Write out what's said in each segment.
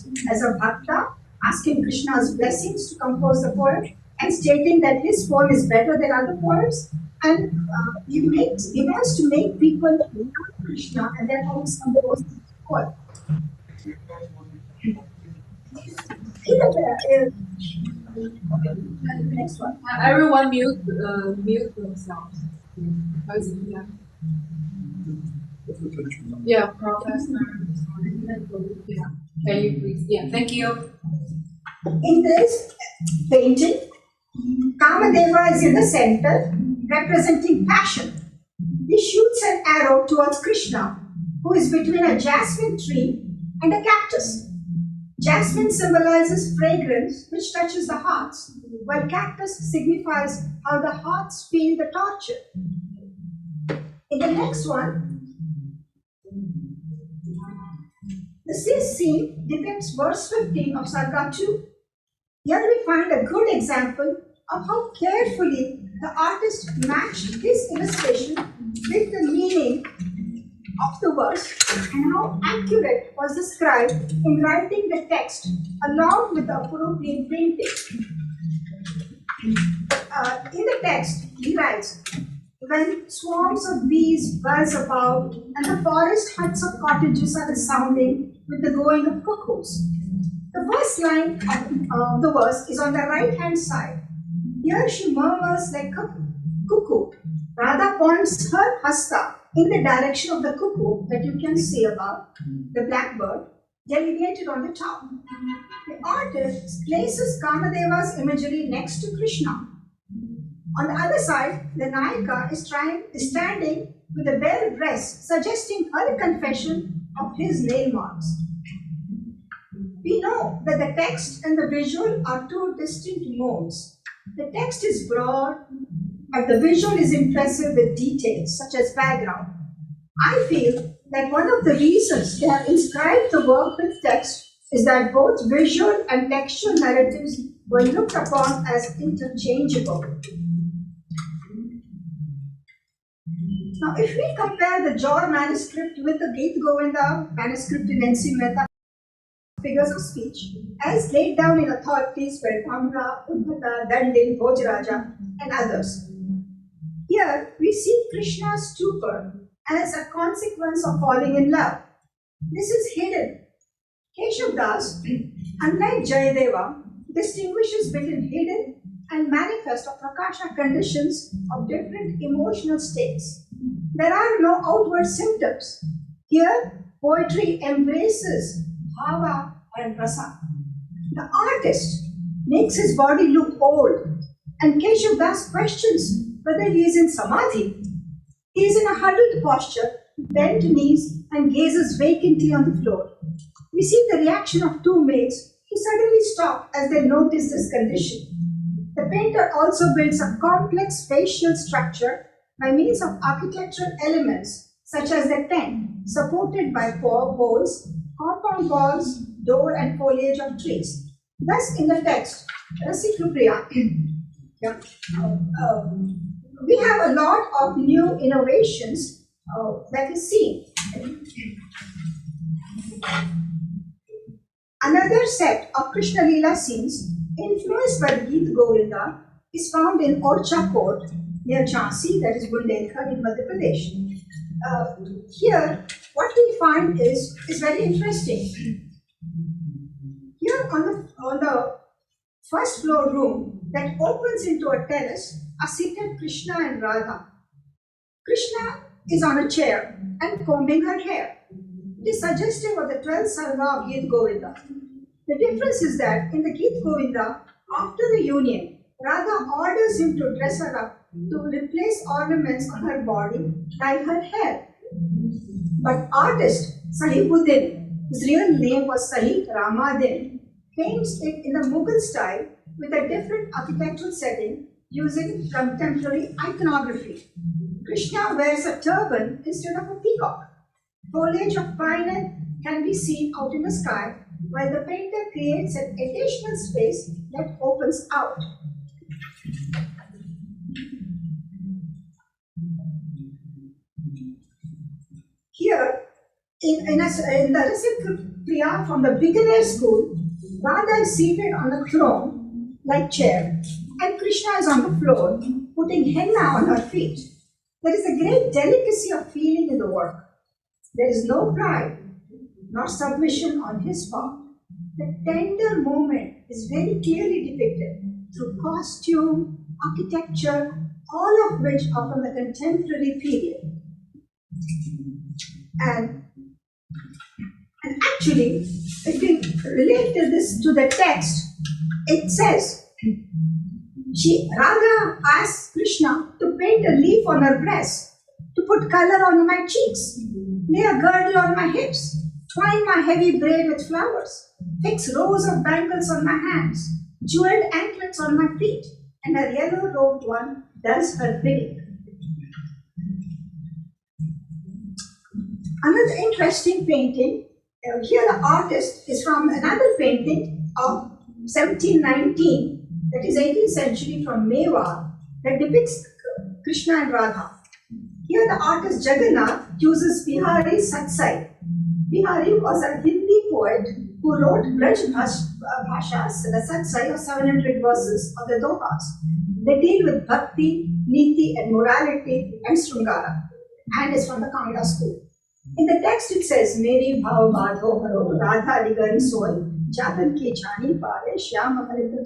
pose as a bhakta, asking Krishna's blessings to compose the poem and stating that his poem is better than other poems. And he wants to make people love Krishna and therefore he's composed the poem. Next one. Everyone mute themselves. Yeah, Professor. Yeah. Can you please? Yeah, thank you. In this painting, Kamadeva is in the center, representing passion. He shoots an arrow towards Krishna, who is between a jasmine tree and a cactus. Jasmine symbolizes fragrance, which touches the hearts, while cactus signifies how the hearts feel the torture. In the next one, the same scene depicts verse 15 of Sarga 2. Here we find a good example of how carefully the artist matched his illustration with the meaning of the verse and how accurate was the scribe in writing the text along with the appropriate painting. In the text, he writes, "When swarms of bees buzz about and the forest huts of cottages are resounding with the going of cuckoos." The first line of the verse is on the right-hand side. Here she murmurs like a cuckoo. Radha points her hasta in the direction of the cuckoo that you can see above, the blackbird, delineated on the top. The artist places Kamadeva's imagery next to Krishna. On the other side, the Nayika is standing with a bare breast, suggesting her confession of his nail marks. We know that the text and the visual are two distinct modes. The text is broad, but the visual is impressive with details such as background. I feel that one of the reasons they have inscribed the work with text is that both visual and textual narratives were looked upon as interchangeable. Now, if we compare the Jor manuscript with the Gita Govinda manuscript in N.C. Mehta, figures of speech, as laid down in authorities by Bhamra, Uddhata, Dandin, Bhojaraja, and others. Here, we see Krishna's stupor as a consequence of falling in love. This is hidden. Keshav Das, unlike Jayadeva, distinguishes between hidden and manifest or prakasha conditions of different emotional states. There are no outward symptoms. Here, poetry embraces bhava and rasa. The artist makes his body look old, and Keshav Das questions whether he is in samadhi. He is in a huddled posture, bent knees, and gazes vacantly on the floor. We see the reaction of two maids who suddenly stop as they notice this condition. The painter also builds a complex facial structure by means of architectural elements such as the tent, supported by poles, compound walls, door, and foliage of trees. Thus, in the text, Rasikrapriya, we have a lot of new innovations that is seen. Another set of Krishna Leela scenes influenced by the Gita Govinda is found in Orcha Court near Jhansi, that is Bundelkhand in Madhya Pradesh. Here, what we find is very interesting. Here on the first floor room that opens into a terrace are seated Krishna and Radha. Krishna is on a chair and combing her hair. It is suggestive of the 12th sarga of Gita Govinda. The difference is that in the Gita Govinda, after the union, Radha orders him to dress her up to replace ornaments on her body, dye her hair. But artist Sahibuddin, his real name was Sahib Ramadin, paints it in the Mughal style with a different architectural setting using contemporary iconography. Krishna wears a turban instead of a peacock. Foliage of pine can be seen out in the sky, while the painter creates an additional space that opens out. Here, in the recent Priya from the beginner school, Radha is seated on a throne like chair, and Krishna is on the floor, putting henna on her feet. There is a great delicacy of feeling in the work. There is no pride, nor submission on his part. The tender moment is very clearly depicted through costume, architecture, all of which are from the contemporary period. And actually, if we relate this to the text, it says, Radha asks Krishna to paint a leaf on her breast, to put color on my cheeks, lay a girdle on my hips, twine my heavy braid with flowers, fix rows of bangles on my hands, jeweled anklets on my feet, and her yellow-robed one does her bidding. Another interesting painting, here the artist is from another painting of 1719, that is 18th century from Mewar, that depicts Krishna and Radha. Here the artist Jagannath uses Bihari Satsai. Bihari was a Hindi poet who wrote Braj Bhashas, the Satsai of 700 verses of the Dohas. They deal with bhakti, niti and morality and srungara, and is from the Kannada school. In the text it says, Meri bhav badho haro, Radha ligari soy, Jatan ki jani pare, Shyama haridra.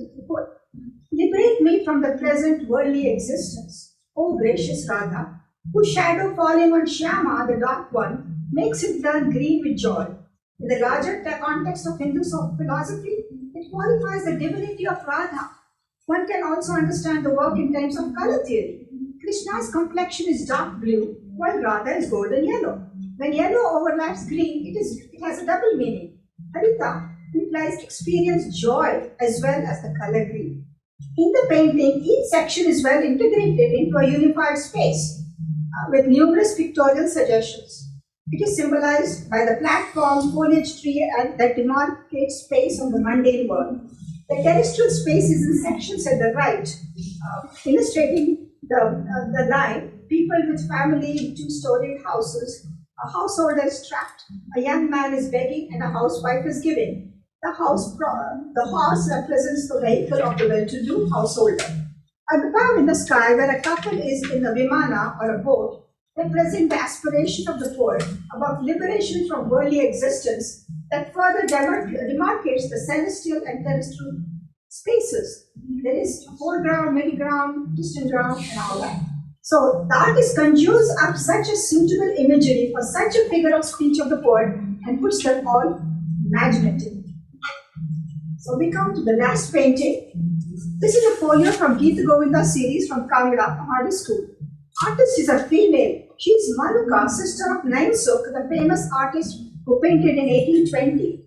Liberate me from the present worldly existence, O gracious Radha, whose shadow falling on Shyama, the dark one, makes it turn green with joy. In the larger context of Hindu philosophy, it qualifies the divinity of Radha. One can also understand the work in terms of color theory. Krishna's complexion is dark blue, while Radha is golden yellow. When yellow overlaps green, it has a double meaning. Harita implies experience joy as well as the color green. In the painting, each section is well integrated into a unified space with numerous pictorial suggestions. It is symbolized by the platform, foliage tree, and that demarcates space on the mundane world. The terrestrial space is in sections at the right, illustrating the line, people with family in two-storied houses. A householder is trapped, a young man is begging, and a housewife is giving. The horse represents the vehicle of the well-to-do householder. Above in the sky, where a couple is in a vimana or a boat, represent the aspiration of the poet about liberation from worldly existence that further demarcates the celestial and terrestrial spaces. There is foreground, middle ground, distant ground, and all that. So the artist conjures up such a suitable imagery for such a figure of speech of the poet and puts them all imaginative. So we come to the last painting. This is a folio from Geeta Govinda series from Kannada, Kannada school. Artist is a female. She is Manuka, sister of Soka, the famous artist who painted in 1820.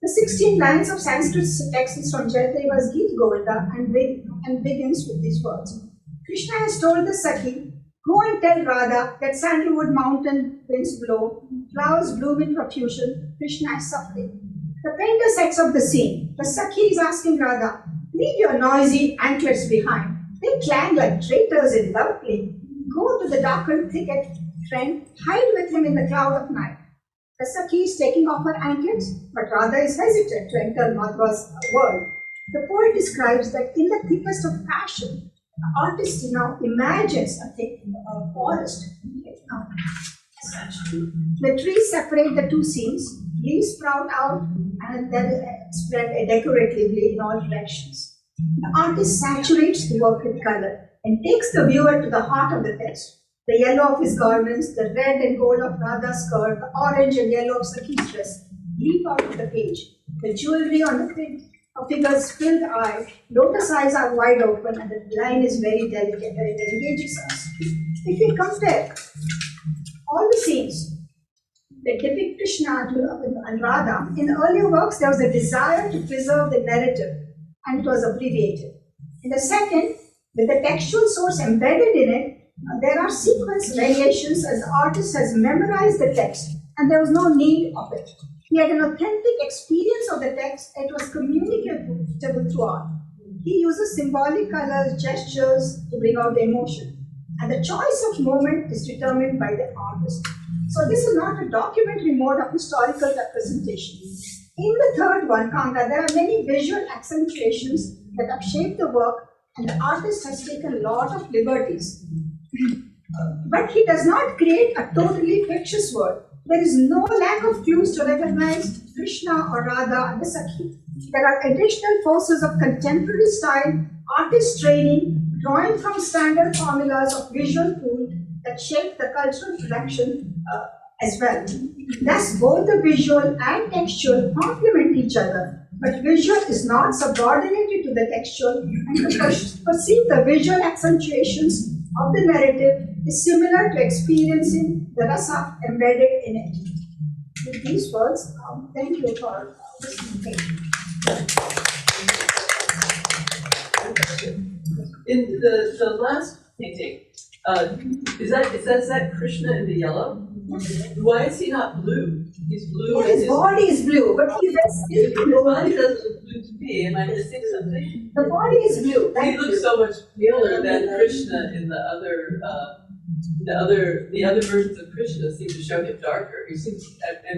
The 16 lines of Sanskrit text is from Jayadeva's Geeta Govinda and begins with these words. Krishna has told the Sakhi, go and tell Radha that sandalwood mountain winds blow, flowers bloom in profusion, Krishna is suffering. The painter sets up the scene. The Sakhi is asking Radha, leave your noisy anklets behind. They clang like traitors in love play. Go to the darkened thicket, friend, hide with him in the cloud of night. The Sakhi is taking off her anklets, but Radha is hesitant to enter Madhva's world. The poet describes that in the thickest of passion, the artist now imagines a thick forest. The trees separate the two scenes, leaves sprout out, and then spread decoratively in all directions. The artist saturates the work with color and takes the viewer to the heart of the text. The yellow of his garments, the red and gold of Radha's skirt, the orange and yellow of Sakhi's dress leap out of the page. The jewelry on the figure's filled eye, lotus eyes are wide open, and the line is very delicate and it engages us. If we compare all the scenes that depict Krishna and Radha, in the earlier works there was a desire to preserve the narrative and it was abbreviated. In the second, with the textual source embedded in it, there are sequence variations as the artist has memorized the text and there was no need of it. He had an authentic experience of the text, it was communicable throughout. He uses symbolic colors, gestures to bring out the emotion. And the choice of moment is determined by the artist. So this is not a documentary mode of historical representation. In the third one, Kanga, there are many visual accentuations that have shaped the work, and the artist has taken a lot of liberties. But he does not create a totally fictitious world. There is no lack of clues to recognize Krishna or Radha and the Sakhi. There are additional forces of contemporary style, artist training, drawing from standard formulas of visual tool that shape the cultural production as well. Thus, both the visual and textual complement each other, but visual is not subordinated to the textual, and to perceive the visual accentuations of the narrative is similar to experiencing the rasa embedded in it. With these words, thank you for listening. In the last painting, is that Krishna in the yellow? Why is he not blue? He's blue. Yeah, his body is blue, but he wears his body doesn't look blue to me. Am I missing something? The body is blue. He looks so much paler than Krishna in the other versions of Krishna seem to show him darker. He seems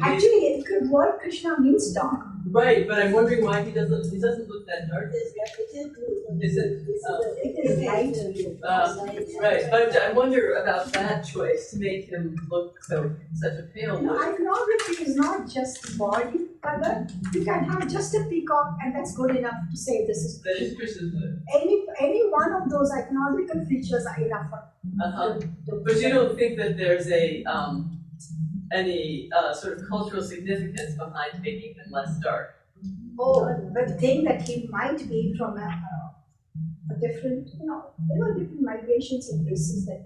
actually the word Krishna means dark. Right, but I'm wondering why he doesn't look that dark. Is it? It is light. Right, but I wonder about that choice to make him look such a pale No, one. iconography is not just body color. You can have just a peacock, and that's good enough to say this is That is Krishna's blue. any one of those iconographical features are enough for. But you don't think that there's any sort of cultural significance behind making him less dark? Oh, but think that he might be from a different, there were different migrations and races that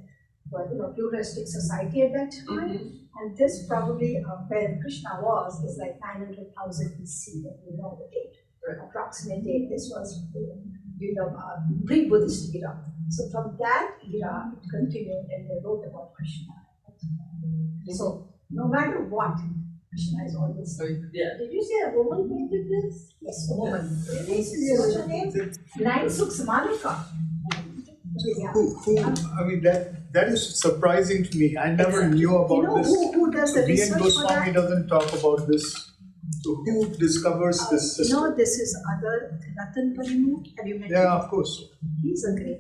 were, pluralistic society at that time. And this probably, where Krishna was, is like 900,000 BC, that we know the date, approximate date. This was, pre-Buddhist era. So from that era, it continued, and they wrote about Krishna. So no matter what, Krishna is always. Yeah. Did you say a woman painted this? Yes, a woman. What's her name? Cucamonga. I mean, that is surprising to me. I never knew about this. Who does the V.N. research for Goswami that? doesn't talk about this. So who discovers this system? No, this is other Ratan Parimu. Have you met him? Yeah, of course. He's a great.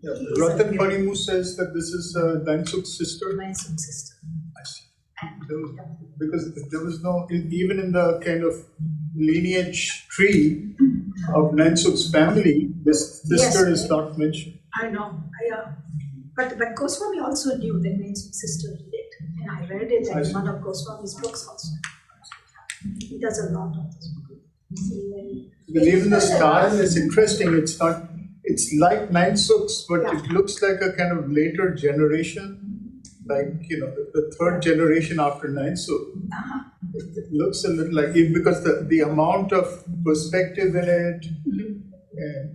Yeah. Ratan Parimu says that this is Dansuk's sister. My sister. I see. Because there was no, even in the kind of lineage tree of Nansuk's family, this sister is not mentioned. I know. But Goswami also knew that Nansuk's sister did it. And I read it in one of Goswami's books also. He does a lot of this. Because even the style is interesting. It's not. It's like Nansuk's, but it looks like a kind of later generation, like the third generation after Nansuk. It looks a little like it because the amount of perspective in it and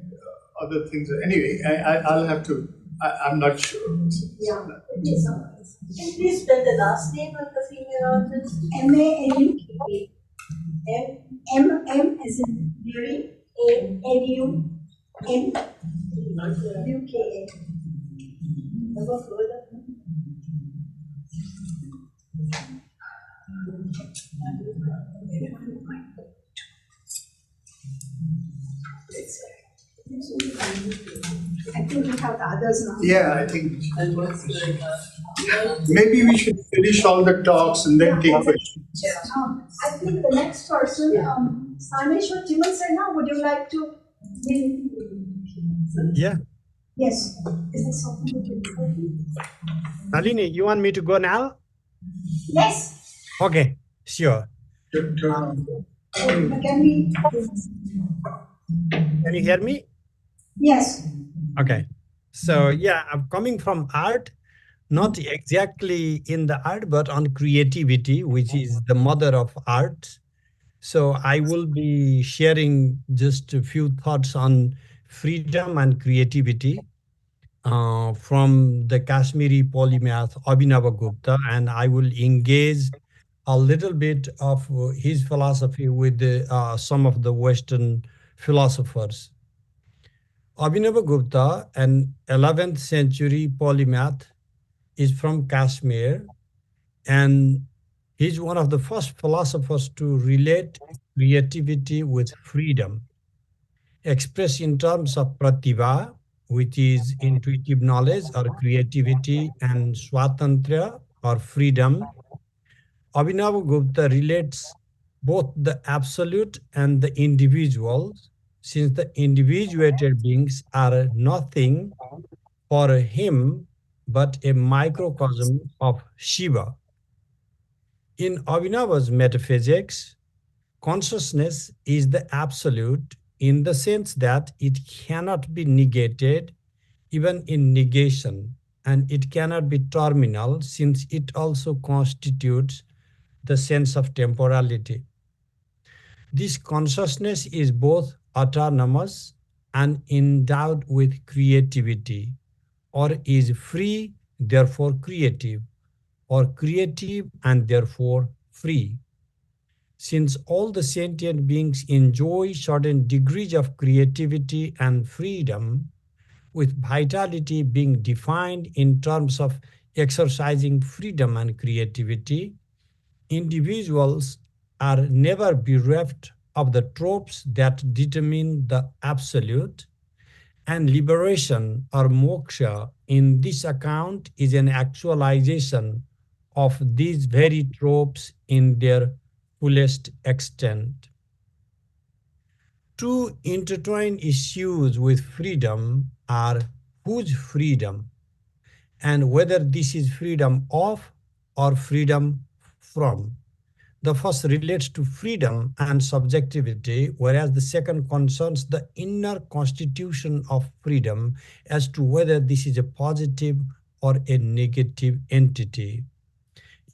other things. Anyway, I'll have to. I'm not sure. Yeah. Can you please spell the last name of the female artist? M-A-N-U-K-A. M as in Mary, A-N-U-N-U-K-A. Never heard of her. I think we have the others now. Yeah, I think And what's the maybe we should finish all the talks and then take questions. I think the next person, Sthaneshwar Timalsina, would you like to? Yeah. Yes. Is there something that you do? Nalini, you want me to go now? Yes. Okay, sure. Turn on. Can we? Can you hear me? Yes. Okay. So yeah, I'm coming from art, not exactly in the art, but on creativity, which is the mother of art. So I will be sharing just a few thoughts on freedom and creativity from the Kashmiri polymath Abhinavagupta, and I will engage a little bit of his philosophy with some of the Western philosophers. Abhinavagupta, an 11th century polymath, is from Kashmir, And he's one of the first philosophers to relate creativity with freedom, expressed in terms of pratibha, which is intuitive knowledge or creativity, and swatantra or freedom. Abhinavagupta relates both the absolute and the individual, since the individuated beings are nothing for him but a microcosm of Shiva. In Abhinava's metaphysics, consciousness is the absolute in the sense that it cannot be negated even in negation, and it cannot be terminal since it also constitutes the sense of temporality. This consciousness is both autonomous and endowed with creativity, or is free, therefore creative, or creative and therefore free. Since all the sentient beings enjoy certain degrees of creativity and freedom, with vitality being defined in terms of exercising freedom and creativity, individuals are never bereft of the tropes that determine the absolute, and liberation or moksha in this account is an actualization of these very tropes in their fullest extent. Two intertwined issues with freedom are whose freedom and whether this is freedom of or freedom from. The first relates to freedom and subjectivity, whereas the second concerns the inner constitution of freedom as to whether this is a positive or a negative entity.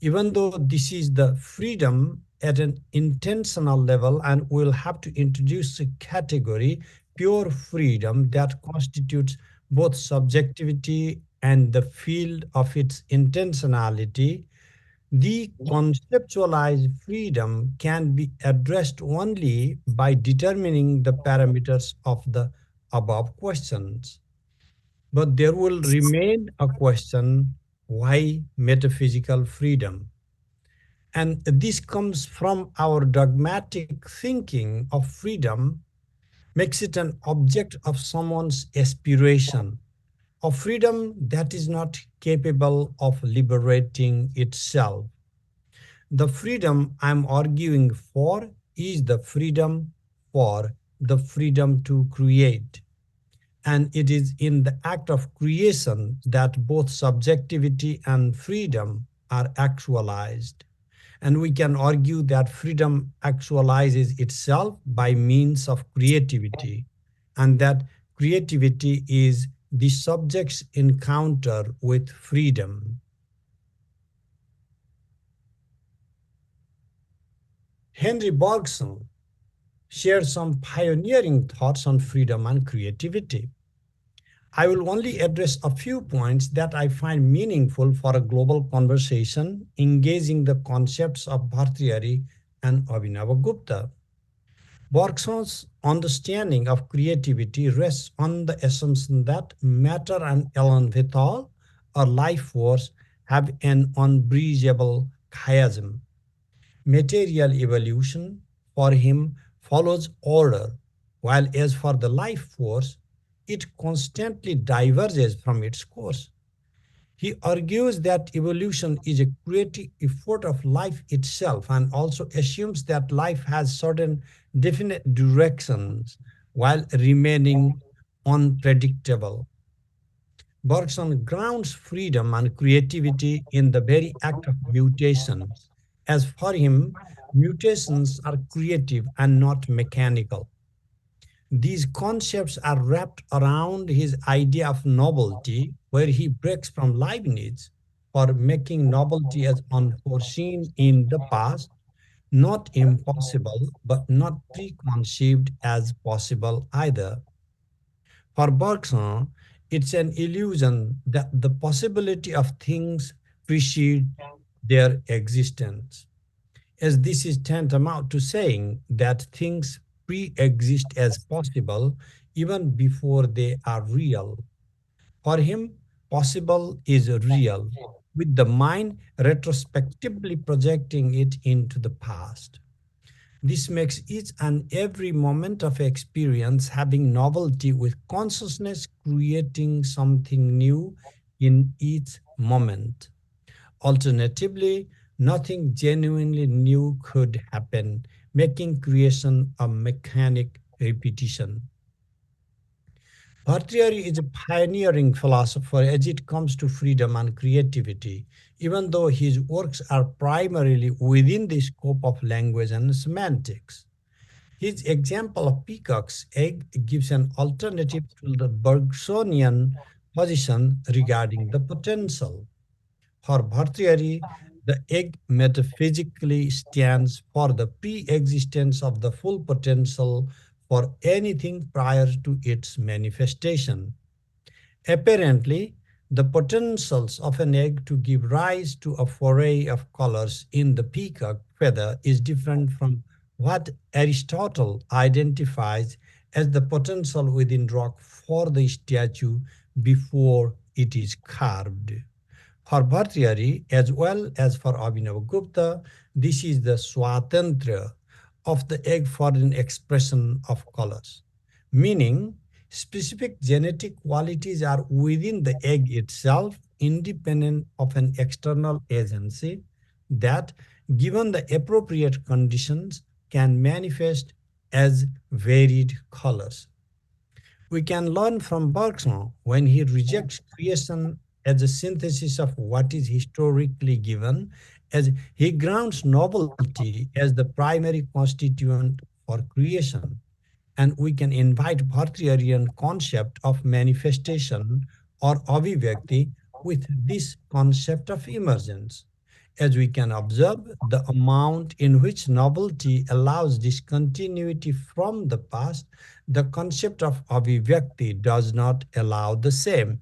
Even though this is the freedom at an intentional level, and we'll have to introduce a category, pure freedom, that constitutes both subjectivity and the field of its intentionality, the conceptualized freedom can be addressed only by determining the parameters of the above questions. But there will remain a question, why metaphysical freedom? And this comes from our dogmatic thinking of freedom, makes it an object of someone's aspiration, of freedom that is not capable of liberating itself. The freedom I'm arguing for is the freedom to create. And it is in the act of creation that both subjectivity and freedom are actualized. And we can argue that freedom actualizes itself by means of creativity, and that creativity is the subject's encounter with freedom. Henry Bergson shared some pioneering thoughts on freedom and creativity. I will only address a few points that I find meaningful for a global conversation engaging the concepts of Bhartrihari and Abhinavagupta. Bergson's understanding of creativity rests on the assumption that matter and elan vital, or life force, have an unbreachable chiasm. Material evolution, for him, follows order, while as for the life force, it constantly diverges from its course. He argues that evolution is a creative effort of life itself, and also assumes that life has certain definite directions while remaining unpredictable. Bergson grounds freedom and creativity in the very act of mutations. As for him, mutations are creative and not mechanical. These concepts are wrapped around his idea of novelty, where he breaks from Leibniz for making novelty as unforeseen in the past, not impossible, but not preconceived as possible either. For Bergson, it's an illusion that the possibility of things precedes their existence, as this is tantamount to saying that things pre-exist as possible even before they are real. For him, possible is real. with the mind retrospectively projecting it into the past. This makes each and every moment of experience having novelty with consciousness creating something new in each moment. Alternatively, nothing genuinely new could happen, making creation a mechanic repetition. Bhartrihari is a pioneering philosopher as it comes to freedom and creativity, even though his works are primarily within the scope of language and semantics. His example of peacock's egg gives an alternative to the Bergsonian position regarding the potential. For Bhartrihari, the egg metaphysically stands for the pre-existence of the full potential for anything prior to its manifestation. Apparently, the potentials of an egg to give rise to a foray of colors in the peacock feather is different from what Aristotle identifies as the potential within rock for the statue before it is carved. For Bhartrihari, as well as for Abhinavagupta, this is the swatantra of the egg for an expression of colors, meaning specific genetic qualities are within the egg itself, independent of an external agency that, given the appropriate conditions, can manifest as varied colors. We can learn from Bergson when he rejects creation as a synthesis of what is historically given, as he grounds novelty as the primary constituent for creation. And we can invite Bhartriharian concept of manifestation or abhivyakti with this concept of emergence. As we can observe, the amount in which novelty allows discontinuity from the past, the concept of abhivyakti does not allow the same,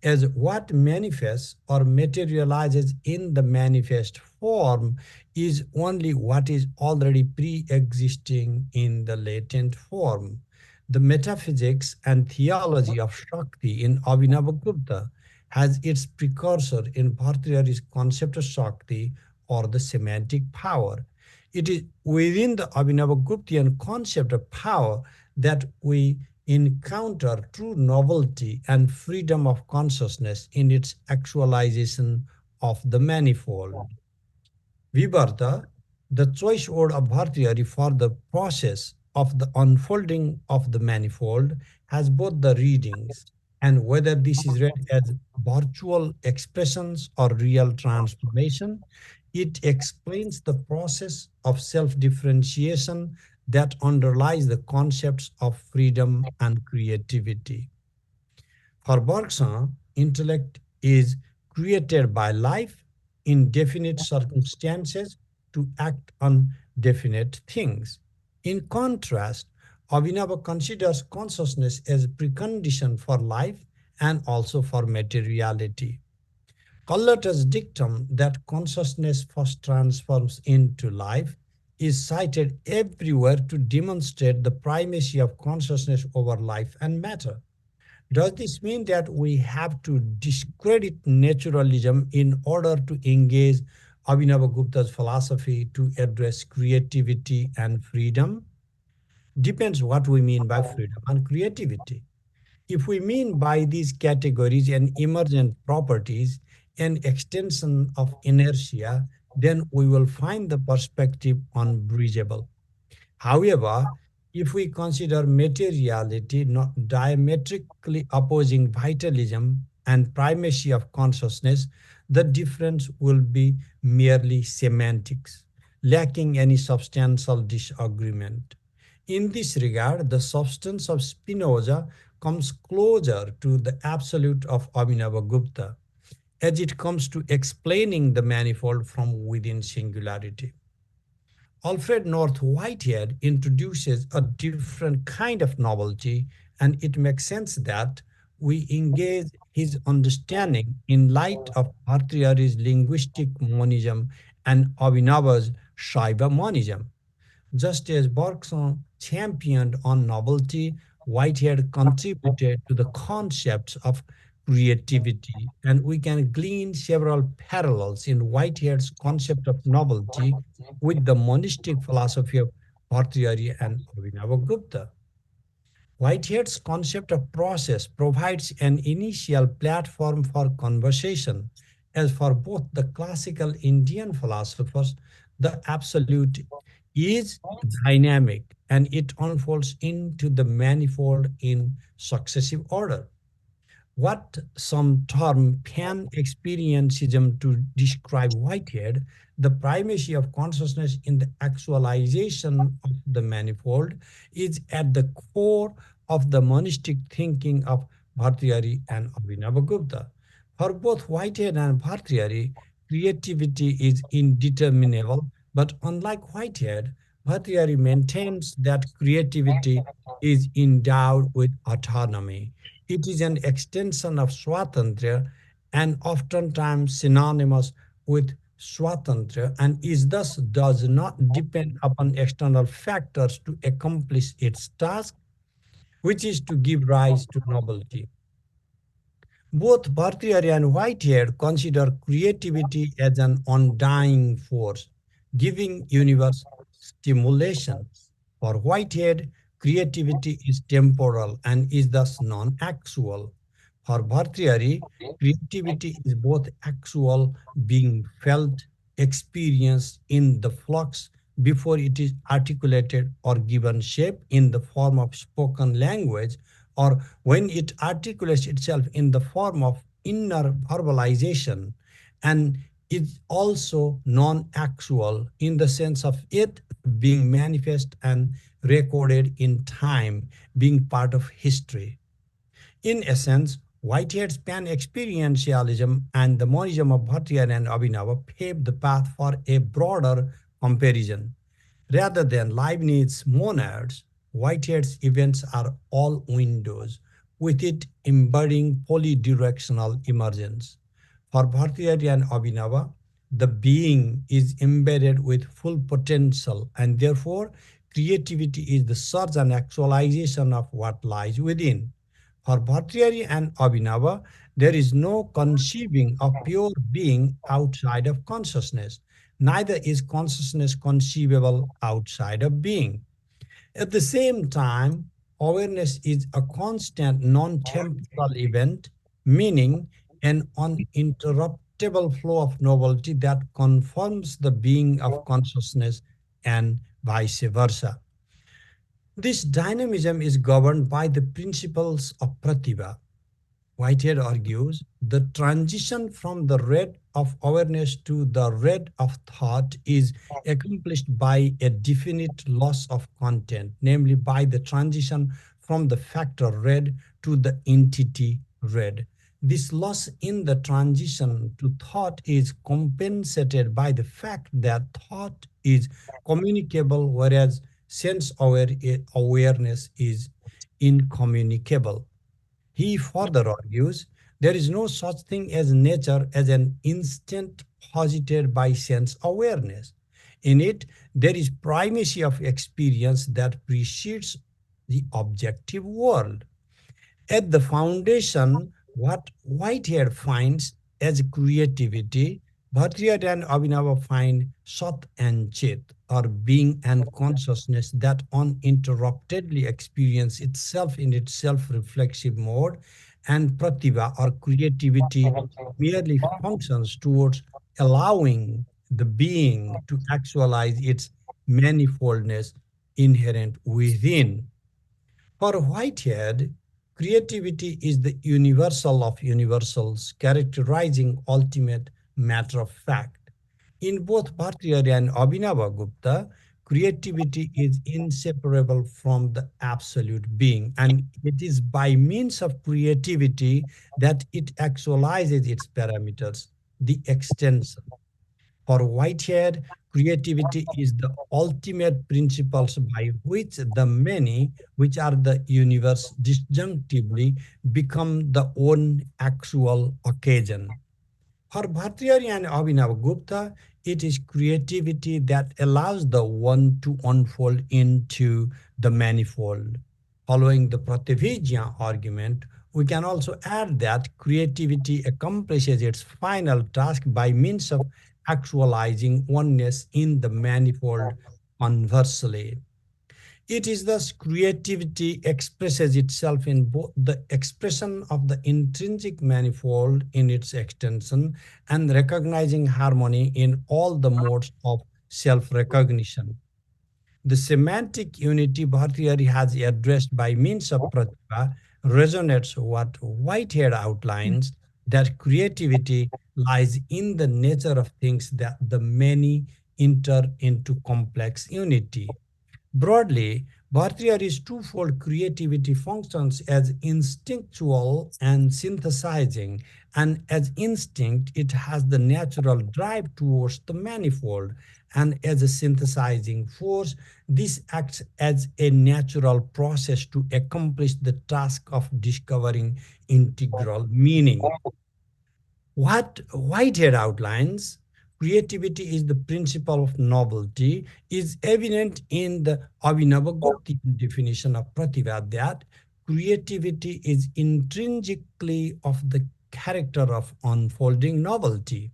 as what manifests or materializes in the manifest form is only what is already pre-existing in the latent form. The metaphysics and theology of Shakti in Abhinavagupta has its precursor in Bhartrihari's concept of Shakti or the semantic power. It is within the Abhinavaguptian concept of power that we encounter true novelty and freedom of consciousness in its actualization of the manifold. Vivarta, the choice word of Bhartrihari for the process of the unfolding of the manifold, has both the readings, and whether this is read as virtual expressions or real transformation, it explains the process of self-differentiation that underlies the concepts of freedom and creativity. For Bergson, intellect is created by life in definite circumstances to act on definite things. In contrast, Abhinava considers consciousness as a precondition for life and also for materiality. Collatter's dictum that consciousness first transforms into life is cited everywhere to demonstrate the primacy of consciousness over life and matter. Does this mean that we have to discredit naturalism in order to engage Abhinavagupta's philosophy to address creativity and freedom? Depends what we mean by freedom and creativity. If we mean by these categories and emergent properties an extension of inertia, then we will find the perspective unbridgeable. However, if we consider materiality not diametrically opposing vitalism and primacy of consciousness, the difference will be merely semantics, lacking any substantial disagreement. In this regard, the substance of Spinoza comes closer to the absolute of Abhinavagupta as it comes to explaining the manifold from within singularity. Alfred North Whitehead introduces a different kind of novelty, and it makes sense that we engage his understanding in light of Bhartrihari's linguistic monism and Abhinava's Shaiva monism. Just as Bergson championed on novelty, Whitehead contributed to the concepts of creativity, and we can glean several parallels in Whitehead's concept of novelty with the monistic philosophy of Bhartrihari and Abhinavagupta. Whitehead's concept of process provides an initial platform for conversation, as for both the classical Indian philosophers, the absolute is dynamic and it unfolds into the manifold in successive order. What some term pan-experiencism to describe Whitehead, the primacy of consciousness in the actualization of the manifold, is at the core of the monistic thinking of Bhartrihari and Abhinavagupta. For both Whitehead and Bhartrihari, creativity is indeterminable, but unlike Whitehead, Bhartrihari maintains that creativity is endowed with autonomy. It is an extension of Swatantra and oftentimes synonymous with Swatantra and is thus does not depend upon external factors to accomplish its task, which is to give rise to novelty. Both Bhartrihari and Whitehead consider creativity as an undying force, giving universe stimulation. For Whitehead, creativity is temporal and is thus non-actual. For Bhartrihari, creativity is both actual, being felt, experienced in the flux before it is articulated or given shape in the form of spoken language, or when it articulates itself in the form of inner verbalization, and is also non-actual in the sense of it being manifest and recorded in time, being part of history. In essence, Whitehead's pan-experientialism and the monism of Bhartrihari and Abhinava paved the path for a broader comparison. Rather than Leibniz's monads, Whitehead's events are all windows, with it embodying polydirectional emergence. For Bhartrihari and Abhinava, the being is embedded with full potential, and therefore creativity is the surge and actualization of what lies within. For Bhartrihari and Abhinava, there is no conceiving of pure being outside of consciousness. Neither is consciousness conceivable outside of being. At the same time, awareness is a constant non-temporal event, meaning an uninterruptible flow of novelty that confirms the being of consciousness and vice versa. This dynamism is governed by the principles of pratibha. Whitehead argues the transition from the red of awareness to the red of thought is accomplished by a definite loss of content, namely by the transition from the factor red to the entity red. This loss in the transition to thought is compensated by the fact that thought is communicable, whereas awareness is incommunicable. He further argues there is no such thing as nature as an instant posited by sense awareness. In it, there is primacy of experience that precedes the objective world. At the foundation, what Whitehead finds as creativity, Bhartrihari and Abhinava find Sat and Chit, or being and consciousness that uninterruptedly experience itself in its self-reflexive mode, and Pratibha, or creativity, merely functions towards allowing the being to actualize its manifoldness inherent within. For Whitehead, creativity is the universal of universals, characterizing ultimate matter of fact. In both Bhartrihari and Abhinavagupta, creativity is inseparable from the absolute being, and it is by means of creativity that it actualizes its parameters, the extension. For Whitehead, creativity is the ultimate principles by which the many, which are the universe, disjunctively become the one actual occasion. For Bhartrihari and Abhinavagupta, it is creativity that allows the one to unfold into the manifold. Following the Prativijna argument, We can also add that creativity accomplishes its final task by means of actualizing oneness in the manifold conversely. It is thus creativity expresses itself in both the expression of the intrinsic manifold in its extension and recognizing harmony in all the modes of self recognition. The semantic unity Bhartrihari has addressed by means of Pratibha resonates what Whitehead outlines, that creativity lies in the nature of things, that the many enter into complex unity. Broadly, Bhartrihari's twofold creativity functions as instinctual and synthesizing, and as instinct, it has the natural drive towards the manifold, and as a synthesizing force, this acts as a natural process to accomplish the task of discovering integral meaning. What Whitehead outlines, creativity is the principle of novelty, is evident in the Abhinavagupta definition of Pratibha, that creativity is intrinsically of the character of unfolding novelty.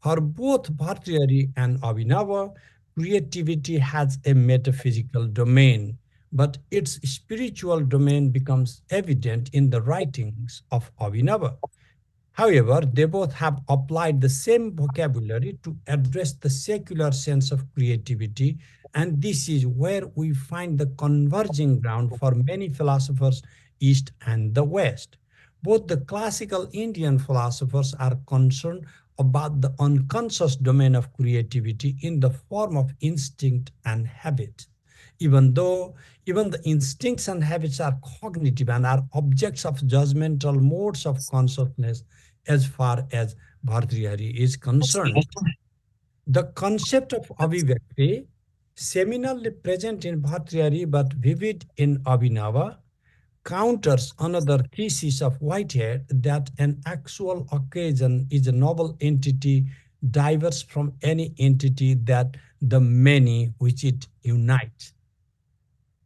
For both Bhartrihari and Abhinava, creativity has a metaphysical domain, but its spiritual domain becomes evident in the writings of Abhinava. However, they both have applied the same vocabulary to address the secular sense of creativity, and this is where we find the converging ground for many philosophers, East and the West. Both the classical Indian philosophers are concerned about the unconscious domain of creativity in the form of instinct and habit. Even the instincts and habits are cognitive and are objects of judgmental modes of consciousness as far as Bhartrihari is concerned. The concept of Abhivyakti, seminally present in Bhartrihari but vivid in Abhinava, counters another thesis of Whitehead, that an actual occasion is a novel entity diverse from any entity that the many which it unites.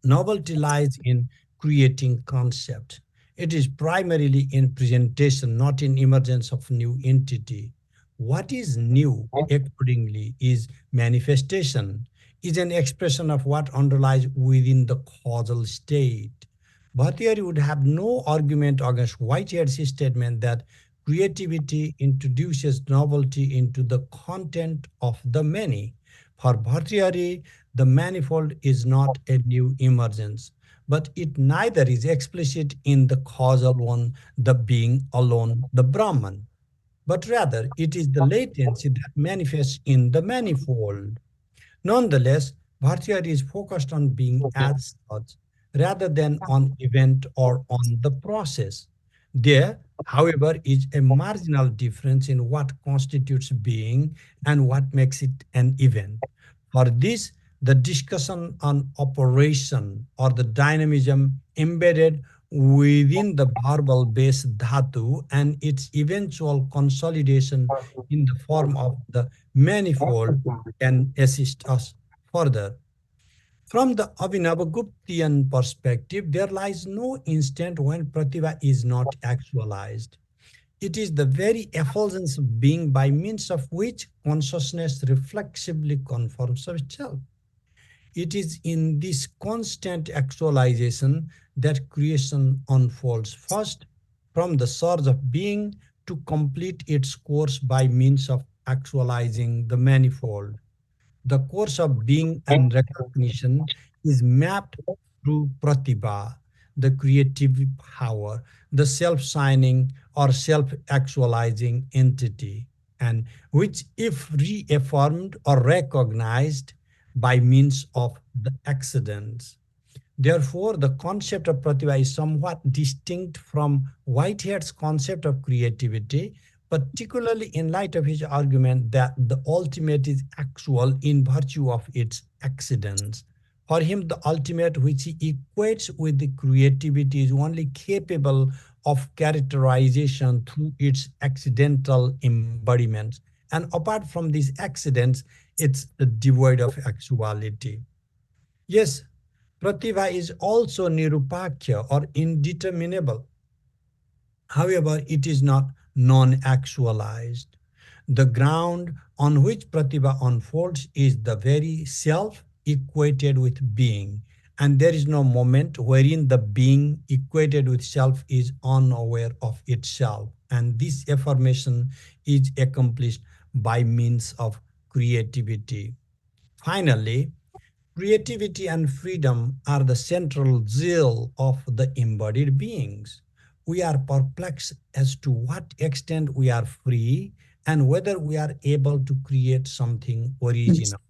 Novelty lies in creating concept. It is primarily in presentation, not in emergence of new entity. What is new, accordingly, is manifestation, is an expression of what underlies within the causal state. Bhartiari would have no argument against Whitehead's statement that creativity introduces novelty into the content of the many. For Bhartiari, the manifold is not a new emergence, but it neither is explicit in the causal one, the being alone, the Brahman, but rather it is the latency that manifests in the manifold. Nonetheless, Bhartiya is focused on being as such rather than on event or on the process. There, however, is a marginal difference in what constitutes being and what makes it an event. For this, the discussion on operation or the dynamism embedded within the verbal base dhatu and its eventual consolidation in the form of the manifold can assist us further. From the Abhinavaguptian perspective, there lies no instant when Pratibha is not actualized. It is the very effulgence of being by means of which consciousness reflexively conforms of itself. It is in this constant actualization that creation unfolds first from the source of being to complete its course by means of actualizing the manifold. The course of being and recognition is mapped through pratibha, the creative power, the self-signing or self-actualizing entity, and which, if reaffirmed or recognized by means of the accidents. Therefore, the concept of pratibha is somewhat distinct from Whitehead's concept of creativity, particularly in light of his argument that the ultimate is actual in virtue of its accidents. For him, the ultimate, which he equates with the creativity, is only capable of characterization through its accidental embodiments. And apart from these accidents, it's devoid of actuality. Yes, Pratibha is also nirupakya or indeterminable. However, it is not non-actualized. The ground on which Pratibha unfolds is the very self equated with being, and there is no moment wherein the being equated with self is unaware of itself. And this affirmation is accomplished by means of creativity. Finally, creativity and freedom are the central zeal of the embodied beings. We are perplexed as to what extent we are free and whether we are able to create something original.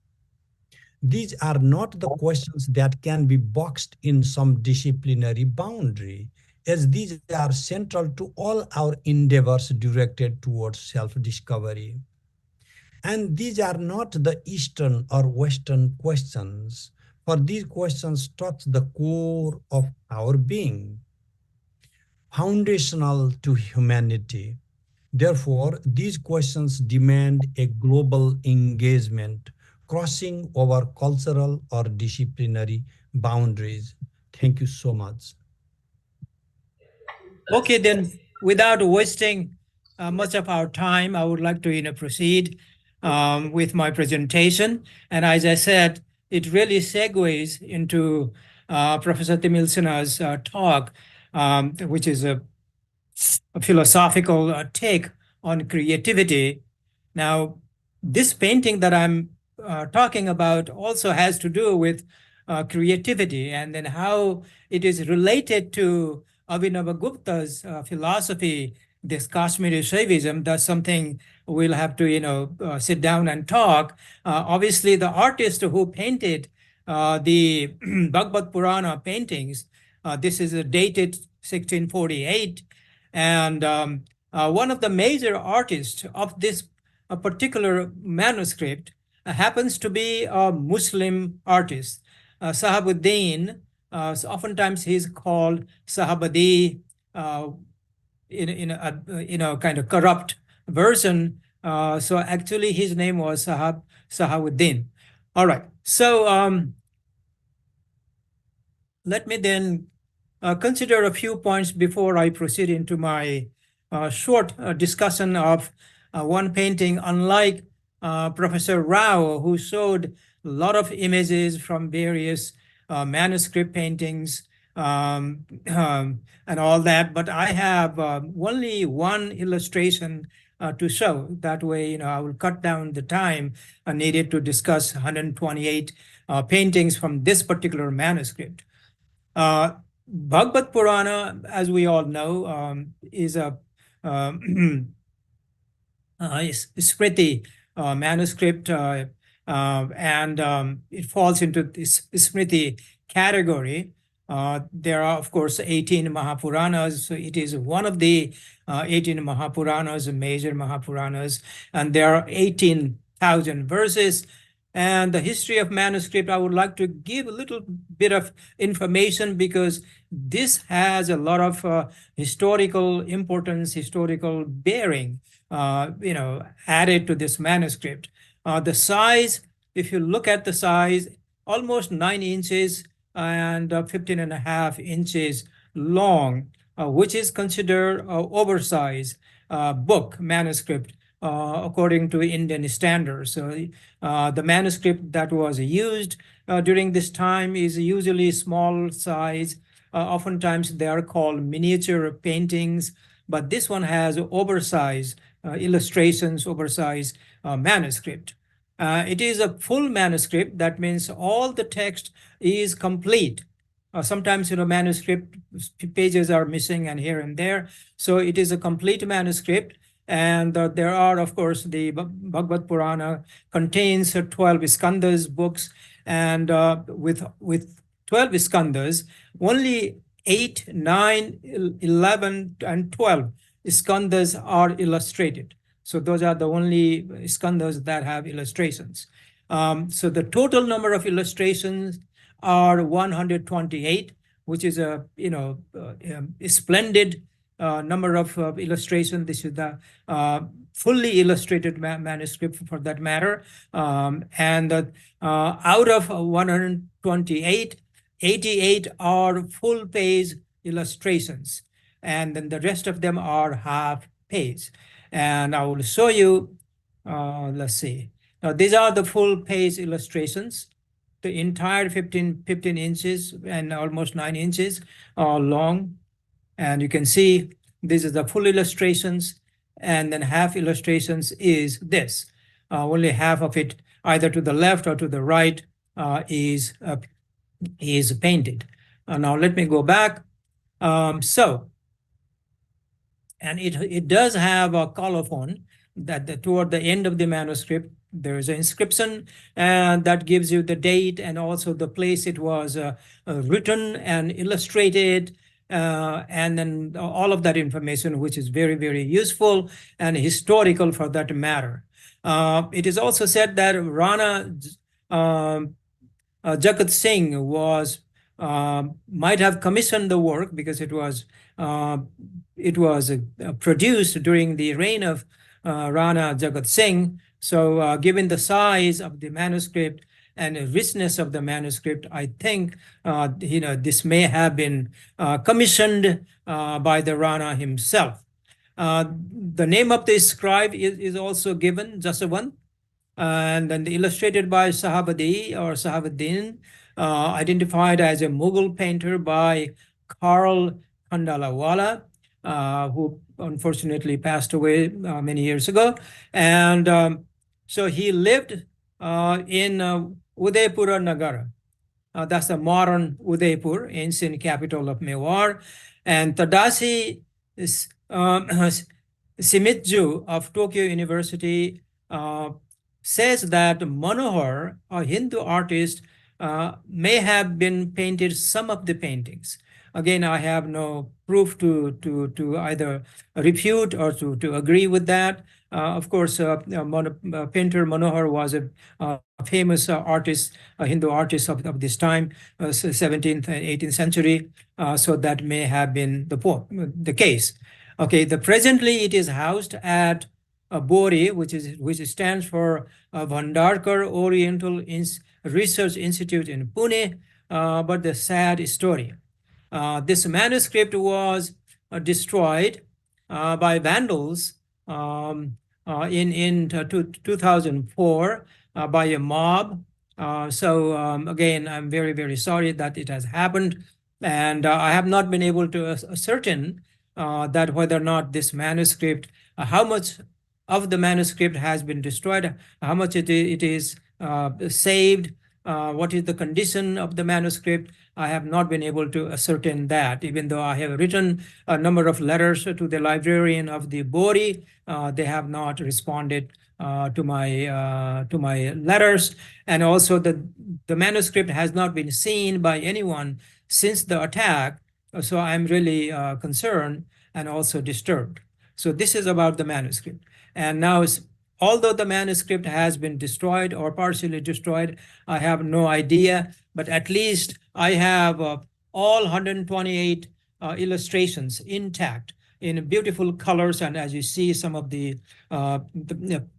These are not the questions that can be boxed in some disciplinary boundary, as these are central to all our endeavors directed towards self discovery. And these are not the Eastern or Western questions, for these questions touch the core of our being, foundational to humanity. Therefore, these questions demand a global engagement, crossing over cultural or disciplinary boundaries. Thank you so much. Okay, then, without wasting much of our time, I would like to proceed with my presentation. And as I said, it really segues into Professor Timalsina's talk, which is a philosophical take on creativity. Now, this painting that I'm talking about also has to do with creativity, and then how it is related to Abhinavagupta's philosophy, this Kashmiri Shaivism. That's something we'll have to sit down and talk. Obviously, the artist who painted the Bhagavad Purana paintings, this is dated 1648, and one of the major artists of this particular manuscript happens to be a Muslim artist, Sahabuddin. So oftentimes he's called Sahabadi in a kind of corrupt version. So actually his name was Sahabuddin. All right. So let me then consider a few points before I proceed into my short discussion of one painting. Unlike Professor Rao, who showed a lot of images from various manuscript paintings and all that, but I have only one illustration to show. That way, I will cut down the time needed to discuss 128 paintings from this particular manuscript. Bhagavad Purana, as we all know, is a Smriti manuscript, and it falls into this Smriti category. There are, of course, 18 Mahapuranas. So it is one of the 18 Mahapuranas, major Mahapuranas, and there are 18,000 verses. And the history of manuscript, I would like to give a little bit of information, because this has a lot of historical importance, historical bearing, added to this manuscript. The size, if you look at the size, almost 9 inches and 15.5 inches long, which is considered oversized book manuscript according to Indian standards. So the manuscript that was used during this time is usually small size. Oftentimes they are called miniature paintings, but this one has oversized illustrations, oversized manuscript. It is a full manuscript. That means all the text is complete. Sometimes, manuscript pages are missing and here and there. So it is a complete manuscript. And there are, of course, the Bhagavad Purana contains 12 skandhas books, and with 12 skandhas, only 8, 9, 11, and 12 skandhas are illustrated. So those are the only skandhas that have illustrations. So the total number of illustrations are 128, which is a splendid number of illustration. This is the fully illustrated manuscript, for that matter. And out of 128, 88 are full page illustrations. and then the rest of them are half page. And I will show you, let's see. Now, these are the full page illustrations. The entire 15 inches and almost 9 inches long. And you can see this is the full illustrations, and then half illustrations is this. Only half of it, either to the left or to the right, is painted. Now let me go back. And it does have a colophon that toward the end of the manuscript, there is an inscription that gives you the date and also the place it was written and illustrated, and then all of that information, which is very, very useful and historical for that matter. It is also said that Rana Jagat Singh was might have commissioned the work because it was produced during the reign of Rana Jagat Singh. So given the size of the manuscript and the richness of the manuscript, I think this may have been commissioned by the Rana himself. The name of the scribe is also given, Jasavan, and then illustrated by Sahabadi or Sahabuddin, identified as a Mughal painter by Karl Kandalawala, who unfortunately passed away many years ago. And so he lived in Udaipura Nagara. That's the modern Udaipur, ancient capital of Mewar. And Tadashi Shimizu of Tokyo University says that Manohar, a Hindu artist, may have been painted some of the paintings. Again, I have no proof to either refute or to agree with that. Of course, painter Manohar was a famous artist, a Hindu artist of this time, 17th and 18th century. So that may have been the case. Okay, presently it is housed at Bori, which stands for Bhandarkar Oriental Research Institute in Pune. But the sad story. This manuscript was destroyed by vandals in 2004 by a mob. Again, I'm very, very sorry that it has happened. And I have not been able to ascertain that whether or not this manuscript, how much of the manuscript has been destroyed, how much it is saved, what is the condition of the manuscript. I have not been able to ascertain that, even though I have written a number of letters to the librarian of the Bori. They have not responded to my letters. And also the manuscript has not been seen by anyone since the attack. So I'm really concerned and also disturbed. So this is about the manuscript. And now, although the manuscript has been destroyed or partially destroyed, I have no idea, but at least I have all 128 illustrations intact in beautiful colors. And as you see, some of the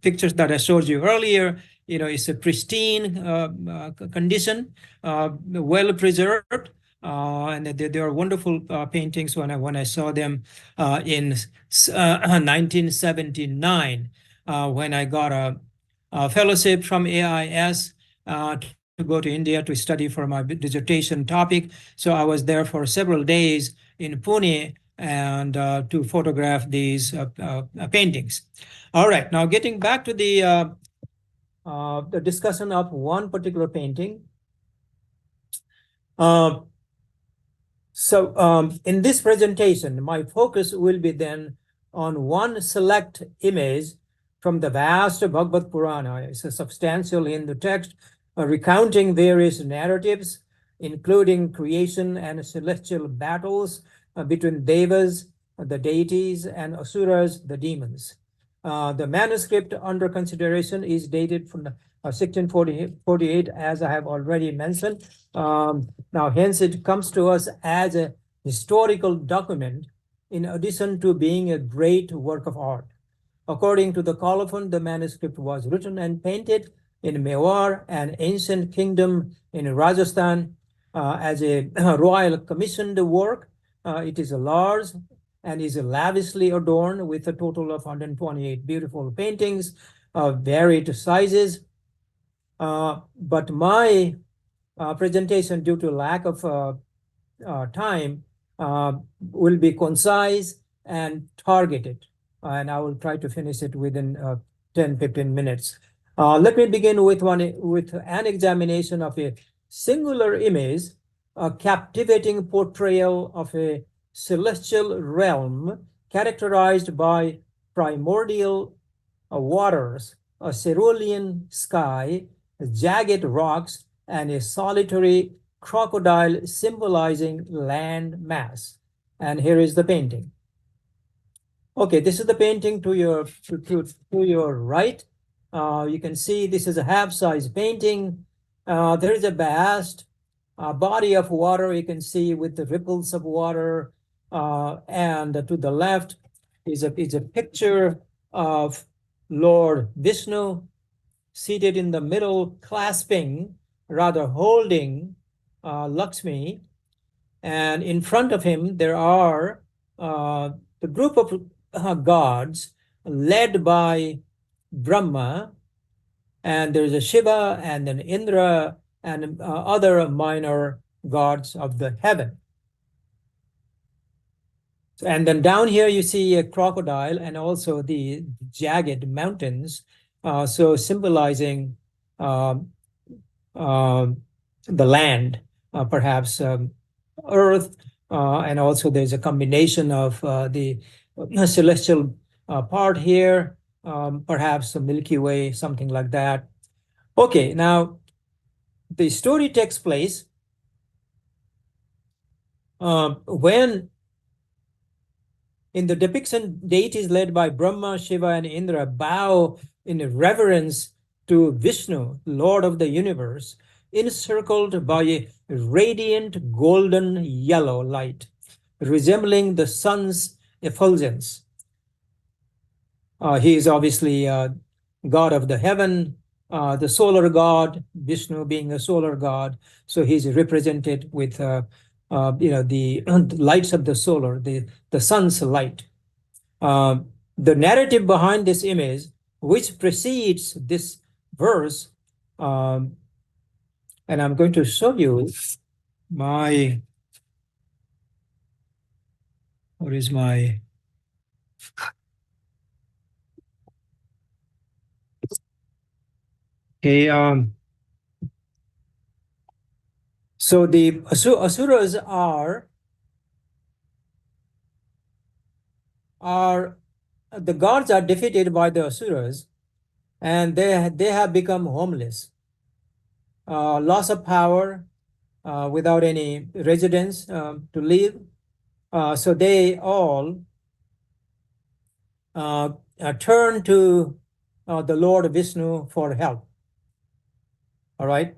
pictures that I showed you earlier, it's a pristine condition, well preserved. And they are wonderful paintings when I saw them in 1979 when I got a fellowship from AIS to go to India to study for my dissertation topic. So I was there for several days in Pune and to photograph these paintings. All right, now getting back to the discussion of one particular painting. In this presentation, my focus will be then on one select image from the vast Bhagavad Purana. It's a substantial Hindu text recounting various narratives, including creation and celestial battles between devas, the deities, and asuras, the demons. The manuscript under consideration is dated from 1648, as I have already mentioned. Now, hence it comes to us as a historical document in addition to being a great work of art. According to the colophon, the manuscript was written and painted in Mewar, an ancient kingdom in Rajasthan, as a royal commissioned work. It is a large and is lavishly adorned with a total of 128 beautiful paintings of varied sizes. But my presentation, due to lack of time, will be concise and targeted, and I will try to finish it within 10-15 minutes. Let me begin with an examination of a singular image, a captivating portrayal of a celestial realm characterized by primordial waters, a cerulean sky, jagged rocks, and a solitary crocodile symbolizing land mass. And here is the painting. Okay, this is the painting to your right. You can see this is a half-size painting. There is a vast body of water you can see with the ripples of water. And to the left is a picture of Lord Vishnu seated in the middle, clasping, rather holding Lakshmi. And in front of him, there are the group of gods led by Brahma, and there's a Shiva and an Indra and other minor gods of the heaven. And then down here you see a crocodile and also the jagged mountains, so symbolizing the land, perhaps earth, and also there's a combination of the celestial part here, perhaps the Milky Way, something like that. Okay, now the story takes place when in the depiction, deities led by Brahma, Shiva, and Indra bow in reverence to Vishnu, Lord of the universe, encircled by a radiant golden yellow light, resembling the sun's effulgence. He is obviously God of the heaven, the solar god, Vishnu being a solar god. So he's represented with the lights of the solar, the sun's light. The narrative behind this image, which precedes this verse, and I'm going to show you my, what is my, okay, so the asuras are the gods are defeated by the asuras, and they have become homeless, loss of power, without any residence to live. So they all turn to the Lord Vishnu for help. All right.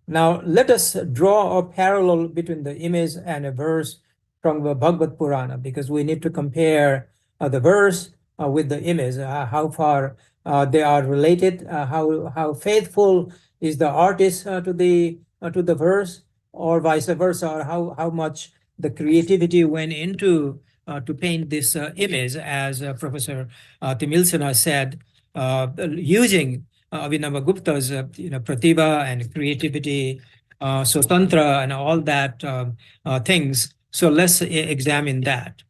Now let us draw a parallel between the image and a verse from the Bhagavad Purana, because we need to compare the verse with the image, how far they are related, how faithful is the artist to the verse, or vice versa, or how much the creativity went into to paint this image, as Professor Timalsina said, using Abhinava Gupta's pratibha and creativity, so tantra and all that things. So let's examine that.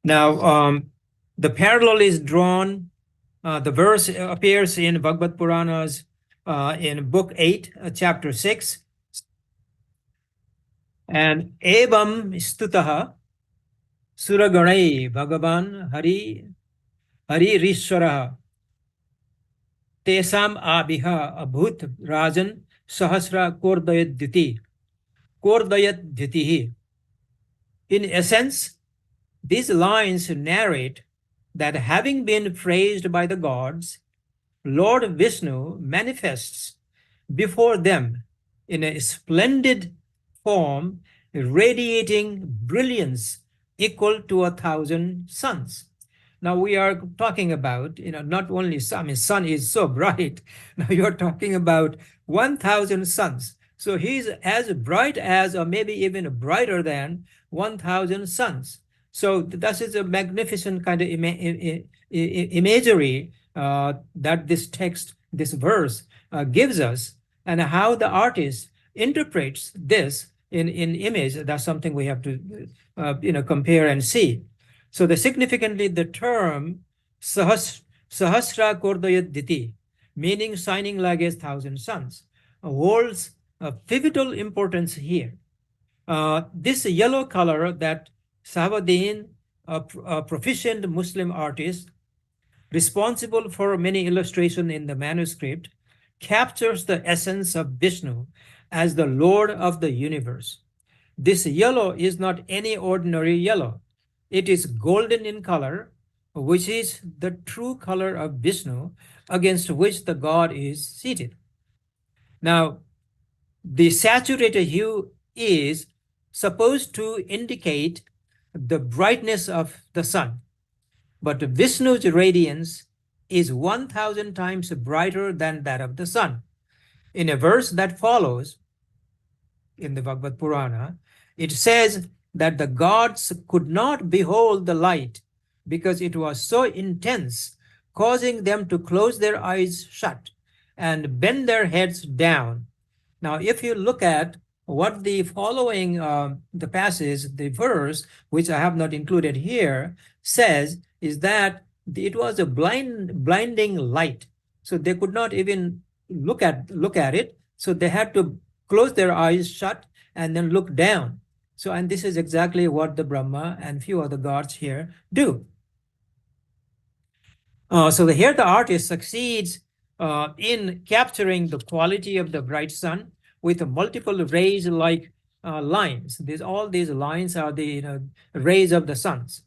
Now, the parallel is drawn. The verse appears in Bhagavad Puranas in Book 8, Chapter 6. And Evam Stutaha Suraganai Bhagavan Hari Rishwara Tesam Abhiha Abhut Rajan Sahasra Kordayat Ditihi. In essence, these lines narrate that having been praised by the gods, Lord Vishnu manifests before them in a splendid form, radiating brilliance equal to 1,000 suns. Now we are talking about, not only sun, sun is so bright. Now you're talking about 1,000 suns. So he's as bright as, or maybe even brighter than 1,000 suns. So that is a magnificent kind of imagery that this text, this verse gives us, and how the artist interprets this in image. That's something we have to compare and see. So significantly, the term Sahasra Kordayaditi, meaning shining like 1,000 suns, holds a pivotal importance here. This yellow color that Sahabuddin, a proficient Muslim artist responsible for many illustrations in the manuscript, captures the essence of Vishnu as the Lord of the universe. This yellow is not any ordinary yellow. It is golden in color, which is the true color of Vishnu, against which the god is seated. Now, the saturated hue is supposed to indicate the brightness of the sun, but Vishnu's radiance is 1,000 times brighter than that of the sun. In a verse that follows, in the Bhagavad Purana, it says that the gods could not behold the light because it was so intense, causing them to close their eyes shut and bend their heads down. Now, if you look at what the following, the passage, the verse, which I have not included here, says, is that it was a blinding light. So they could not even look at it. So they had to close their eyes shut and then look down. So, and this is exactly what the Brahma and few other gods here do. So here the artist succeeds in capturing the quality of the bright sun with multiple rays like lines. All these lines are the rays of the suns.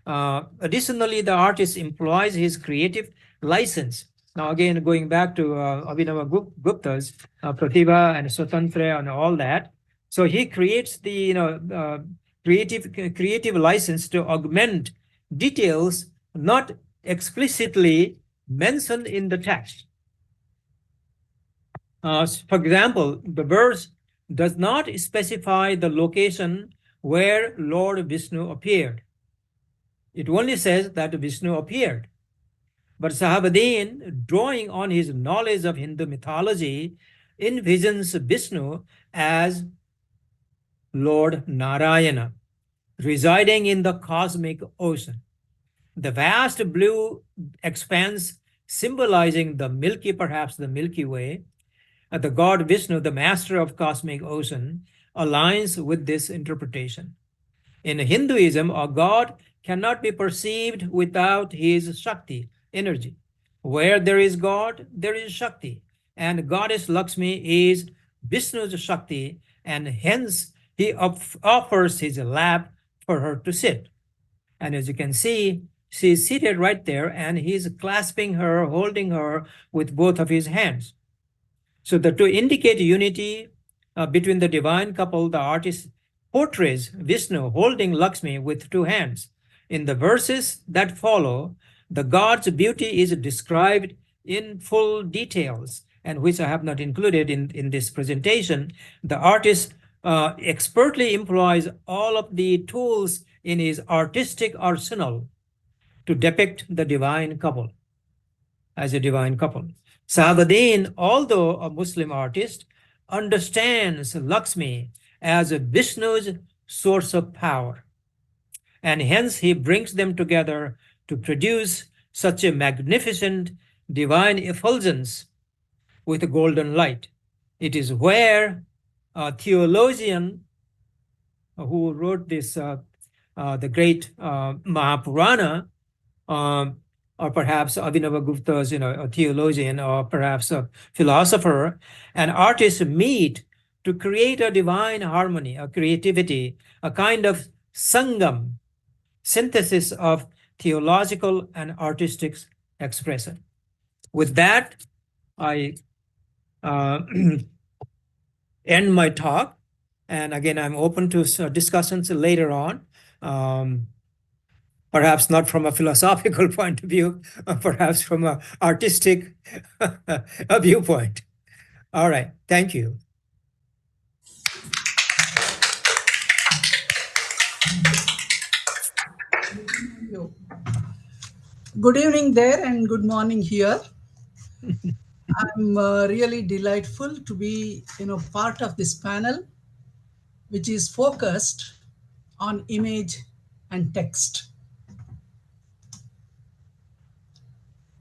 Additionally, the artist employs his creative license. Now, again, going back to Abhinava Gupta's Pratibha and Swatantra and all that. So he creates the creative license to augment details not explicitly mentioned in the text. For example, the verse does not specify the location where Lord Vishnu appeared. It only says that Vishnu appeared. But Sahabuddin, drawing on his knowledge of Hindu mythology, envisions Vishnu as Lord Narayana, residing in the cosmic ocean. The vast blue expanse symbolizing the Milky, perhaps the Milky Way, the god Vishnu, the master of cosmic ocean, aligns with this interpretation. In Hinduism, a god cannot be perceived without his Shakti, energy. Where there is God, there is Shakti. And goddess Lakshmi is Vishnu's Shakti, and hence he offers his lap for her to sit. And as you can see, she is seated right there, and he's clasping her, holding her with both of his hands. So to indicate unity between the divine couple, the artist portrays Vishnu holding Lakshmi with two hands. In the verses that follow, the god's beauty is described in full details, and which I have not included in this presentation. The artist expertly employs all of the tools in his artistic arsenal to depict the divine couple as a divine couple. Sahabuddin, although a Muslim artist, understands Lakshmi as a Vishnu's source of power, and hence he brings them together to produce such a magnificent divine effulgence with a golden light. It is where a theologian who wrote this, the great Mahapurana, or perhaps Abhinava Gupta's, a theologian, or perhaps a philosopher, and artists meet to create a divine harmony, a creativity, a kind of sangam, synthesis of theological and artistic expression. With that, I end my talk. And again, I'm open to discussions later on. Perhaps not from a philosophical point of view, perhaps from an artistic viewpoint. All right, thank you. Good evening there and good morning here. I'm really delightful to be, part of this panel, which is focused on image and text.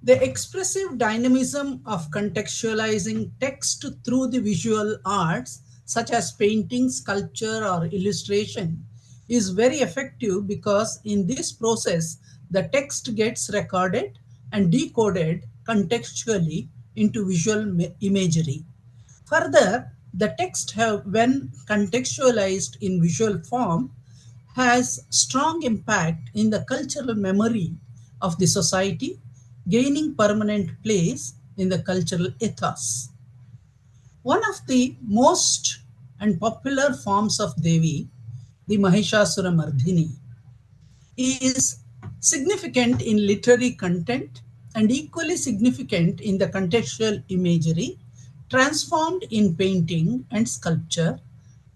The expressive dynamism of contextualizing text through the visual arts, such as painting, sculpture, or illustration, is very effective because in this process, the text gets recorded and decoded contextually into visual imagery. Further, the text when contextualized in visual form, has strong impact in the cultural memory of the society, gaining permanent place in the cultural ethos. One of the most and popular forms of Devi, the Mahishasura Mardhini, is significant in literary content and equally significant in the contextual imagery, transformed in painting and sculpture,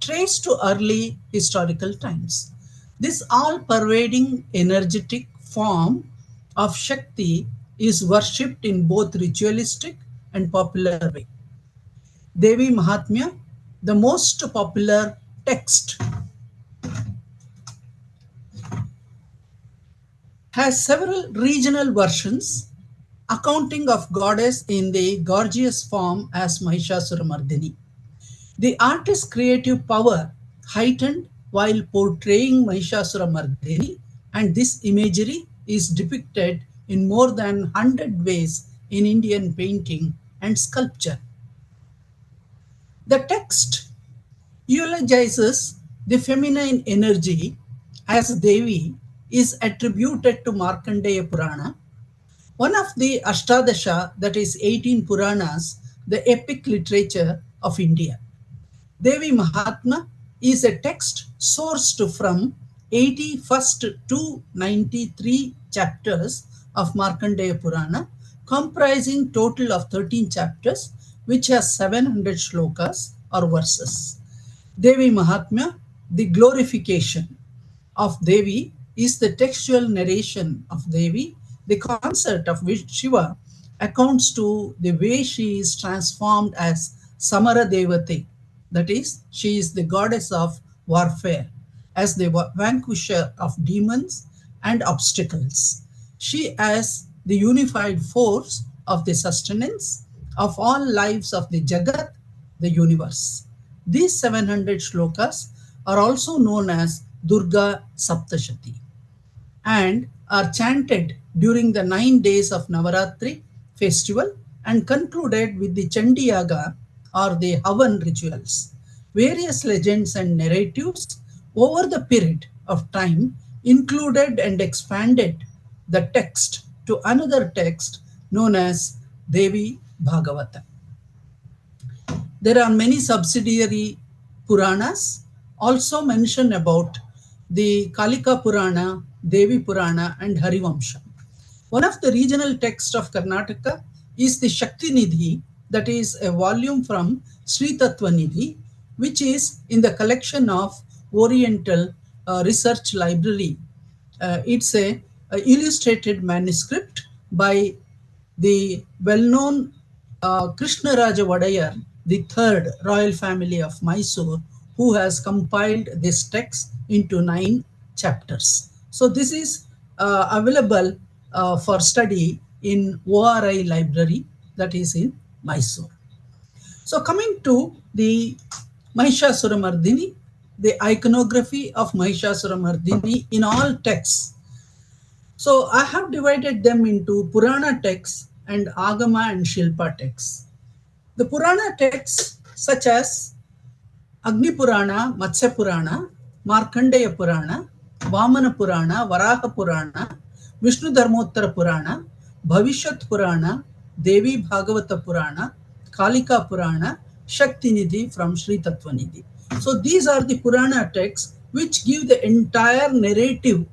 traced to early historical times. This all-pervading energetic form of Shakti is worshipped in both ritualistic and popular way. Devi Mahatmya, the most popular text, has several regional versions accounting of goddess in the gorgeous form as Mahishasuramardini. The artist's creative power heightened while portraying Mahishasuramardini, and this imagery is depicted in more than 100 ways in Indian painting and sculpture. The text eulogizes the feminine energy as Devi is attributed to Markandeya Purana, one of the Ashtadasha, that is 18 Puranas, the epic literature of India. Devi Mahatma is a text sourced from 81st to 93 chapters of Markandeya Purana, comprising total of 13 chapters, which has 700 shlokas or verses. Devi Mahatmya, the glorification of Devi, is the textual narration of Devi, the concept of which Shiva accounts to the way she is transformed as Samara Devate, that is, she is the goddess of warfare, as the vanquisher of demons and obstacles. She as the unified force of the sustenance of all lives of the Jagat, the universe. These 700 shlokas are also known as Durga Saptashati and are chanted during the 9 days of Navaratri festival and concluded with the Chandi Yaga or the Havan rituals. Various legends and narratives over the period of time included and expanded the text to another text known as Devi Bhagavata. There are many subsidiary Puranas also mention about the Kalika Purana, Devi Purana, and Harivamsha. One of the regional texts of Karnataka is the Shakti Nidhi, that is a volume from Sri Tattva Nidhi, which is in the collection of Oriental Research Library. It's a illustrated manuscript by the well-known Krishnaraja Vadayar, the third royal family of Mysore, who has compiled this text into 9 chapters. So this is available for study in ORI library, that is in Mysore. So coming to the Mahishasuramardini, the iconography of Mahishasuramardini in all texts. So I have divided them into Purana texts and Agama and Shilpa texts. The Purana texts such as Agni Purana, Matsya Purana, Markandeya Purana, Vamana Purana, Varaha Purana, Vishnu Dharmottara Purana, Bhavishyat Purana, Devi Bhagavata Purana, Kalika Purana, Shakti Nidhi from Sri Tattva Nidhi. So these are the Purana texts which give the entire narrative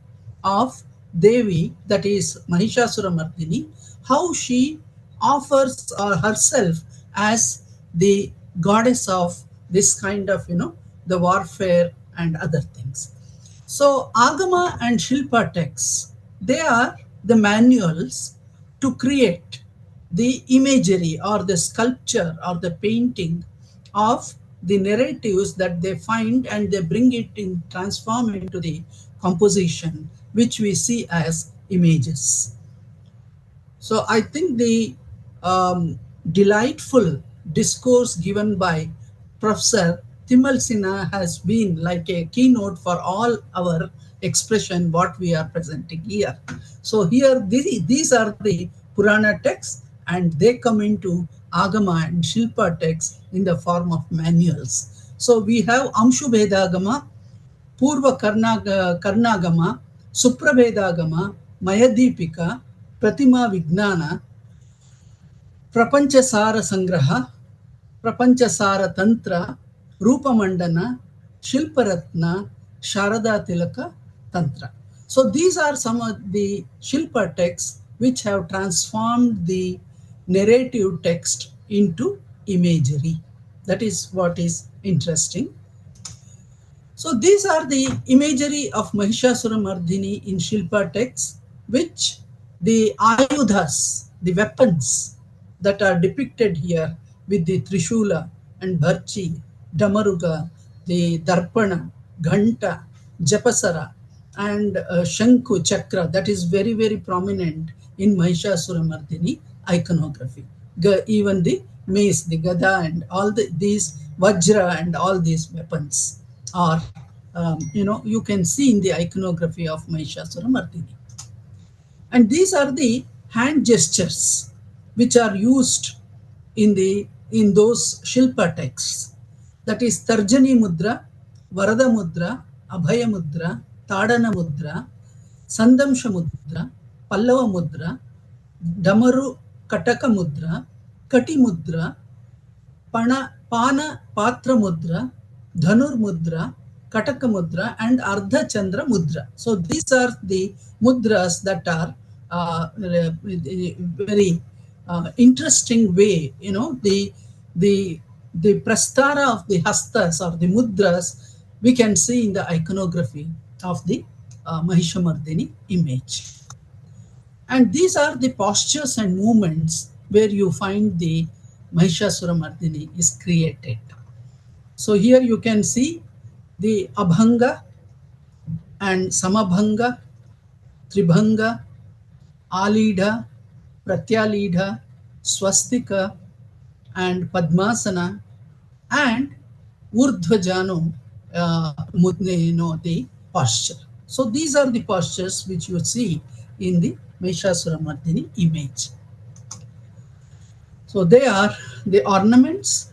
of Devi, that is Mahishasuramardini, how she offers herself as the goddess of this kind of, the warfare and other things. So Agama and Shilpa texts, they are the manuals to create the imagery or the sculpture or the painting of the narratives that they find, and they bring it in, transform into the composition, which we see as images. So I think the delightful discourse given by Professor Timalsina has been like a keynote for all our expression what we are presenting here. So here these are the Purana texts, and they come into Agama and Shilpa texts in the form of manuals. So we have Amshubhedagama, Purva Karnagama, Suprabhedagama, Mayadipika, Pratima Vignana, Prapanchasara Sangraha, Prapanchasara Tantra, Rupamandana, Shilparatna, Sharada Tilaka Tantra. So these are some of the Shilpa texts which have transformed the narrative text into imagery. That is what is interesting. So these are the imagery of Mahishasuramardhini in Shilpa texts, which the ayudhas, the weapons that are depicted here with the Trishula and Bharchi, Damaruga, the Darpana, Ghanta, Japasara, and Shanku Chakra, that is very, very prominent in Mahishasuramardhini iconography. Even the mace, the gada, and all these vajra and all these weapons are, you can see in the iconography of Mahishasuramardhini. And these are the hand gestures which are used in those Shilpa texts. That is Tarjani Mudra, Varada Mudra, Abhaya Mudra, Tadana Mudra, Sandamsha Mudra, Pallava Mudra, Damaru Kataka Mudra, Kati Mudra, Pana Patra Mudra, Dhanur Mudra, Kataka Mudra, and Ardha Chandra Mudra. So these are the mudras that are very interesting way. The prastara of the hastas or the mudras we can see in the iconography of the Mahishamardini image. And these are the postures and movements where you find the Mahishasuramardhini is created. So here you can see the Abhanga and Samabhanga, Tribhanga, Alidha, Pratyalidha, Swastika, and Padmasana, and Urdhvajano, the posture. So these are the postures which you see in the Mahishasuramardhini image. So they are the ornaments,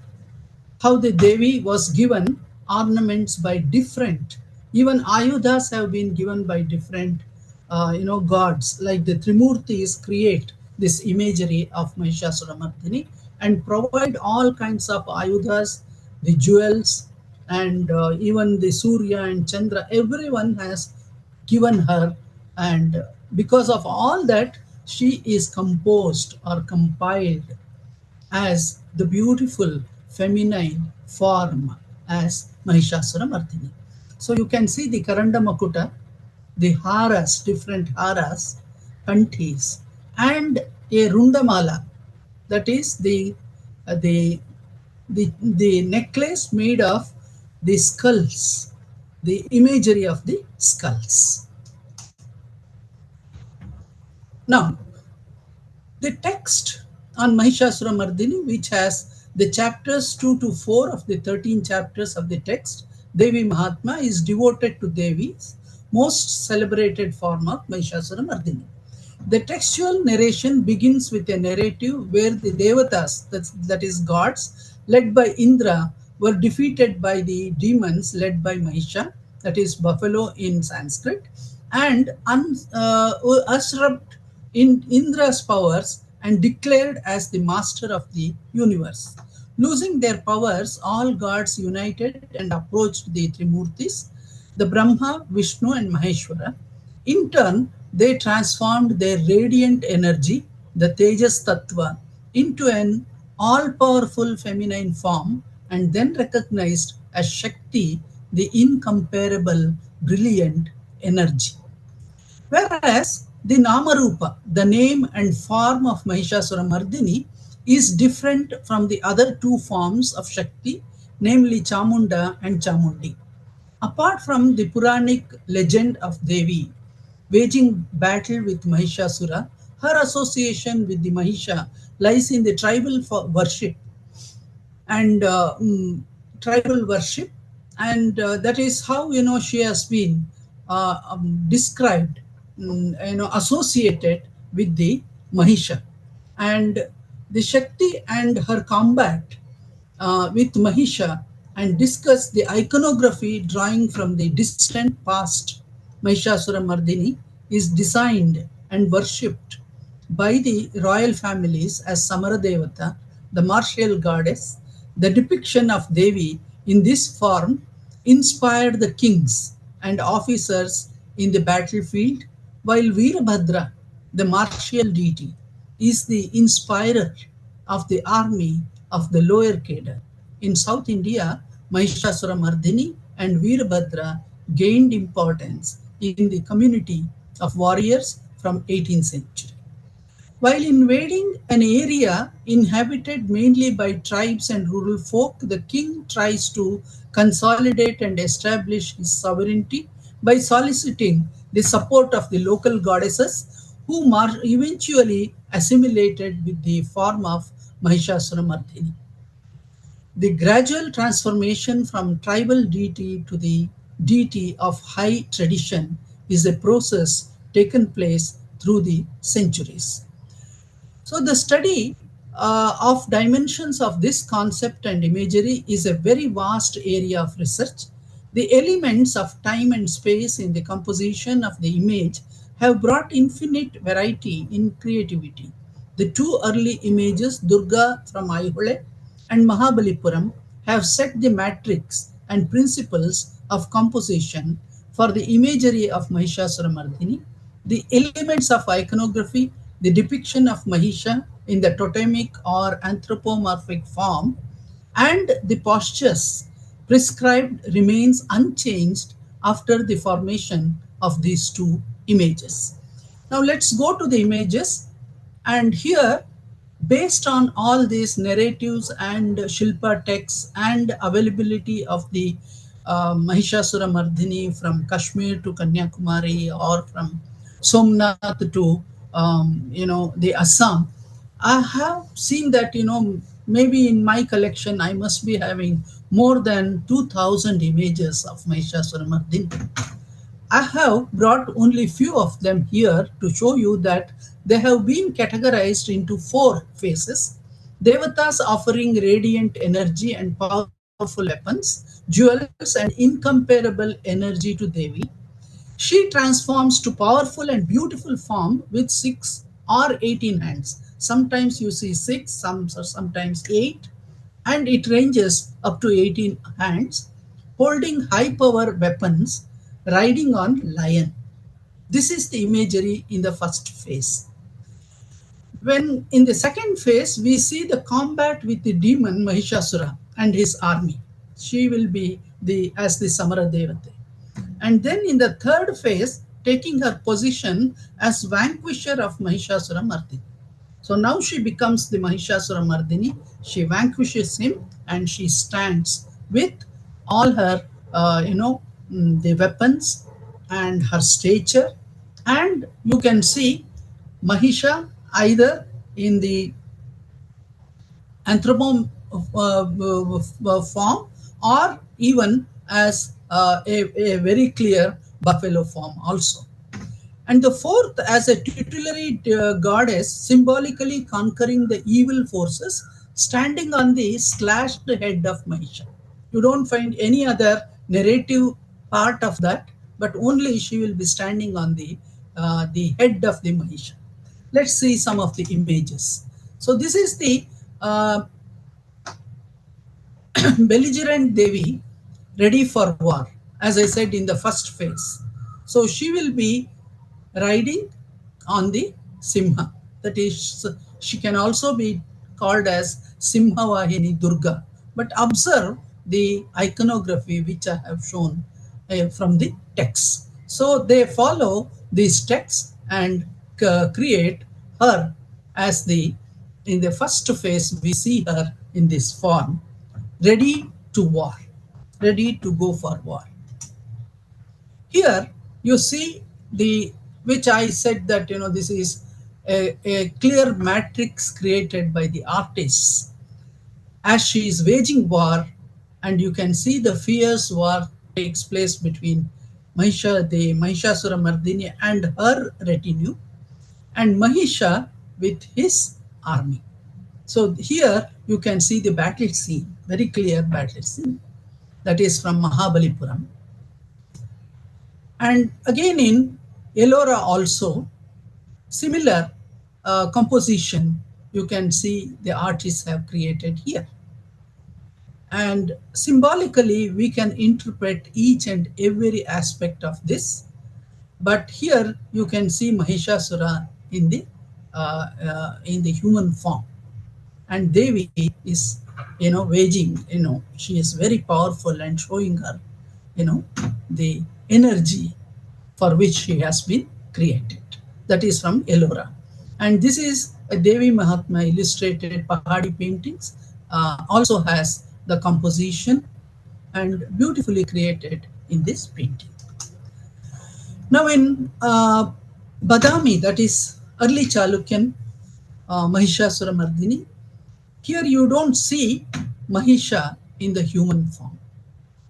how the Devi was given ornaments by different, even Ayudhas have been given by different, gods, like the Trimurtis create this imagery of Mahishasuramardhini and provide all kinds of Ayudhas, the jewels, and even the Surya and Chandra, everyone has given her, and because of all that, she is composed or compiled as the beautiful feminine form as Mahishasuramardhini. So you can see the Karanda Makuta, the haras, different haras, kantis, and a Rundamala, that is the necklace made of the skulls, the imagery of the skulls. Now, the text on Mahishasuramardhini, which has the chapters 2 to 4 of the 13 chapters of the text, Devi Mahatma, is devoted to Devi's most celebrated form of Mahishasuramardhini. The textual narration begins with a narrative where the Devatas, that is gods, led by Indra, were defeated by the demons led by Mahisha, that is buffalo in Sanskrit, and usurped in Indra's powers and declared as the master of the universe. Losing their powers, all gods united and approached the Trimurtis, the Brahma, Vishnu, and Maheshwara. In turn, they transformed their radiant energy, the Tejas Tattva, into an all-powerful feminine form, and then recognized as Shakti, the incomparable brilliant energy. Whereas the Namarupa, the name and form of Mahishasura Mardini, is different from the other two forms of Shakti, namely Chamunda and Chamundi. Apart from the Puranic legend of Devi waging battle with Mahishasura, her association with the Mahisha lies in the tribal worship and tribal worship, and that is how she has been described, associated with the Mahisha, and the Shakti and her combat with Mahisha, and discuss the iconography drawing from the distant past. Mahishasura Mardini is designed and worshipped by the royal families as Samara Devata, the martial goddess. The depiction of Devi in this form inspired the kings and officers in the battlefield, while Veerabhadra, the martial deity, is the inspirer of the army of the lower cadre. In South India, Mahishasura Mardini and Veerabhadra gained importance in the community of warriors from 18th century. While invading an area inhabited mainly by tribes and rural folk, the king tries to consolidate and establish his sovereignty by soliciting the support of the local goddesses, who eventually assimilated with the form of Mahishasura Mardini. The gradual transformation from tribal deity to the deity of high tradition is a process taken place through the centuries. So the study of dimensions of this concept and imagery is a very vast area of research. The elements of time and space in the composition of the image have brought infinite variety in creativity. The two early images, Durga from Aihole and Mahabalipuram, have set the matrix and principles of composition for the imagery of Mahishasuramardini. The elements of iconography, the depiction of Mahisha in the totemic or anthropomorphic form, and the postures prescribed remains unchanged after the formation of these two images. Now let's go to the images, and here, based on all these narratives and Shilpa texts and availability of the Mahishasura Mardini from Kashmir to Kanyakumari, or from Somnath to the Assam, I have seen that maybe in my collection I must be having more than 2,000 images of Mahishasura Mardini. I have brought only few of them here to show you that they have been categorized into four phases. Devatas offering radiant energy and powerful weapons, jewels, and incomparable energy to Devi. She transforms to powerful and beautiful form with 6 or 18 hands. Sometimes you see six, sometimes eight, and it ranges up to 18 hands, holding high power weapons, riding on lion. This is the imagery in the first phase. When in the second phase, we see the combat with the demon Mahishasura and his army. She will be as the Samara Devate. And then in the third phase, taking her position as vanquisher of Mahishasura Mardini. So now she becomes the Mahishasura Mardini. She vanquishes him and she stands with all her, the weapons and her stature. And you can see Mahisha either in the anthropomorphic form, or even as a very clear buffalo form also. And the fourth, as a tutelary goddess, symbolically conquering the evil forces, standing on the slashed head of Mahisha. You don't find any other narrative part of that, but only she will be standing on the head of the Mahisha. Let's see some of the images. So this is the belligerent Devi ready for war, as I said in the first phase. So she will be riding on the Simha. That is, she can also be called as Simhavahini Durga. But observe the iconography which I have shown from the text. So they follow these texts and create her as in the first phase, we see her in this form, ready to war, ready to go for war. Here you see which I said that, this is a clear matrix created by the artists as she is waging war, and you can see the fierce war takes place between the Mahishasura Mardini and her retinue, and Mahisha with his army. So here you can see the battle scene, very clear battle scene, that is from Mahabalipuram. And again in Ellora also, similar composition you can see the artists have created here. And symbolically, we can interpret each and every aspect of this. But here you can see Mahishasura in the human form, and Devi is, waging. She is very powerful and showing her, the energy for which she has been created. That is from Ellora. And this is a Devi Mahatma illustrated Pahadi paintings, also has the composition and beautifully created in this painting. Now in Badami, that is early Chalukyan Mahishasura Mardini, here you don't see Mahisha in the human form.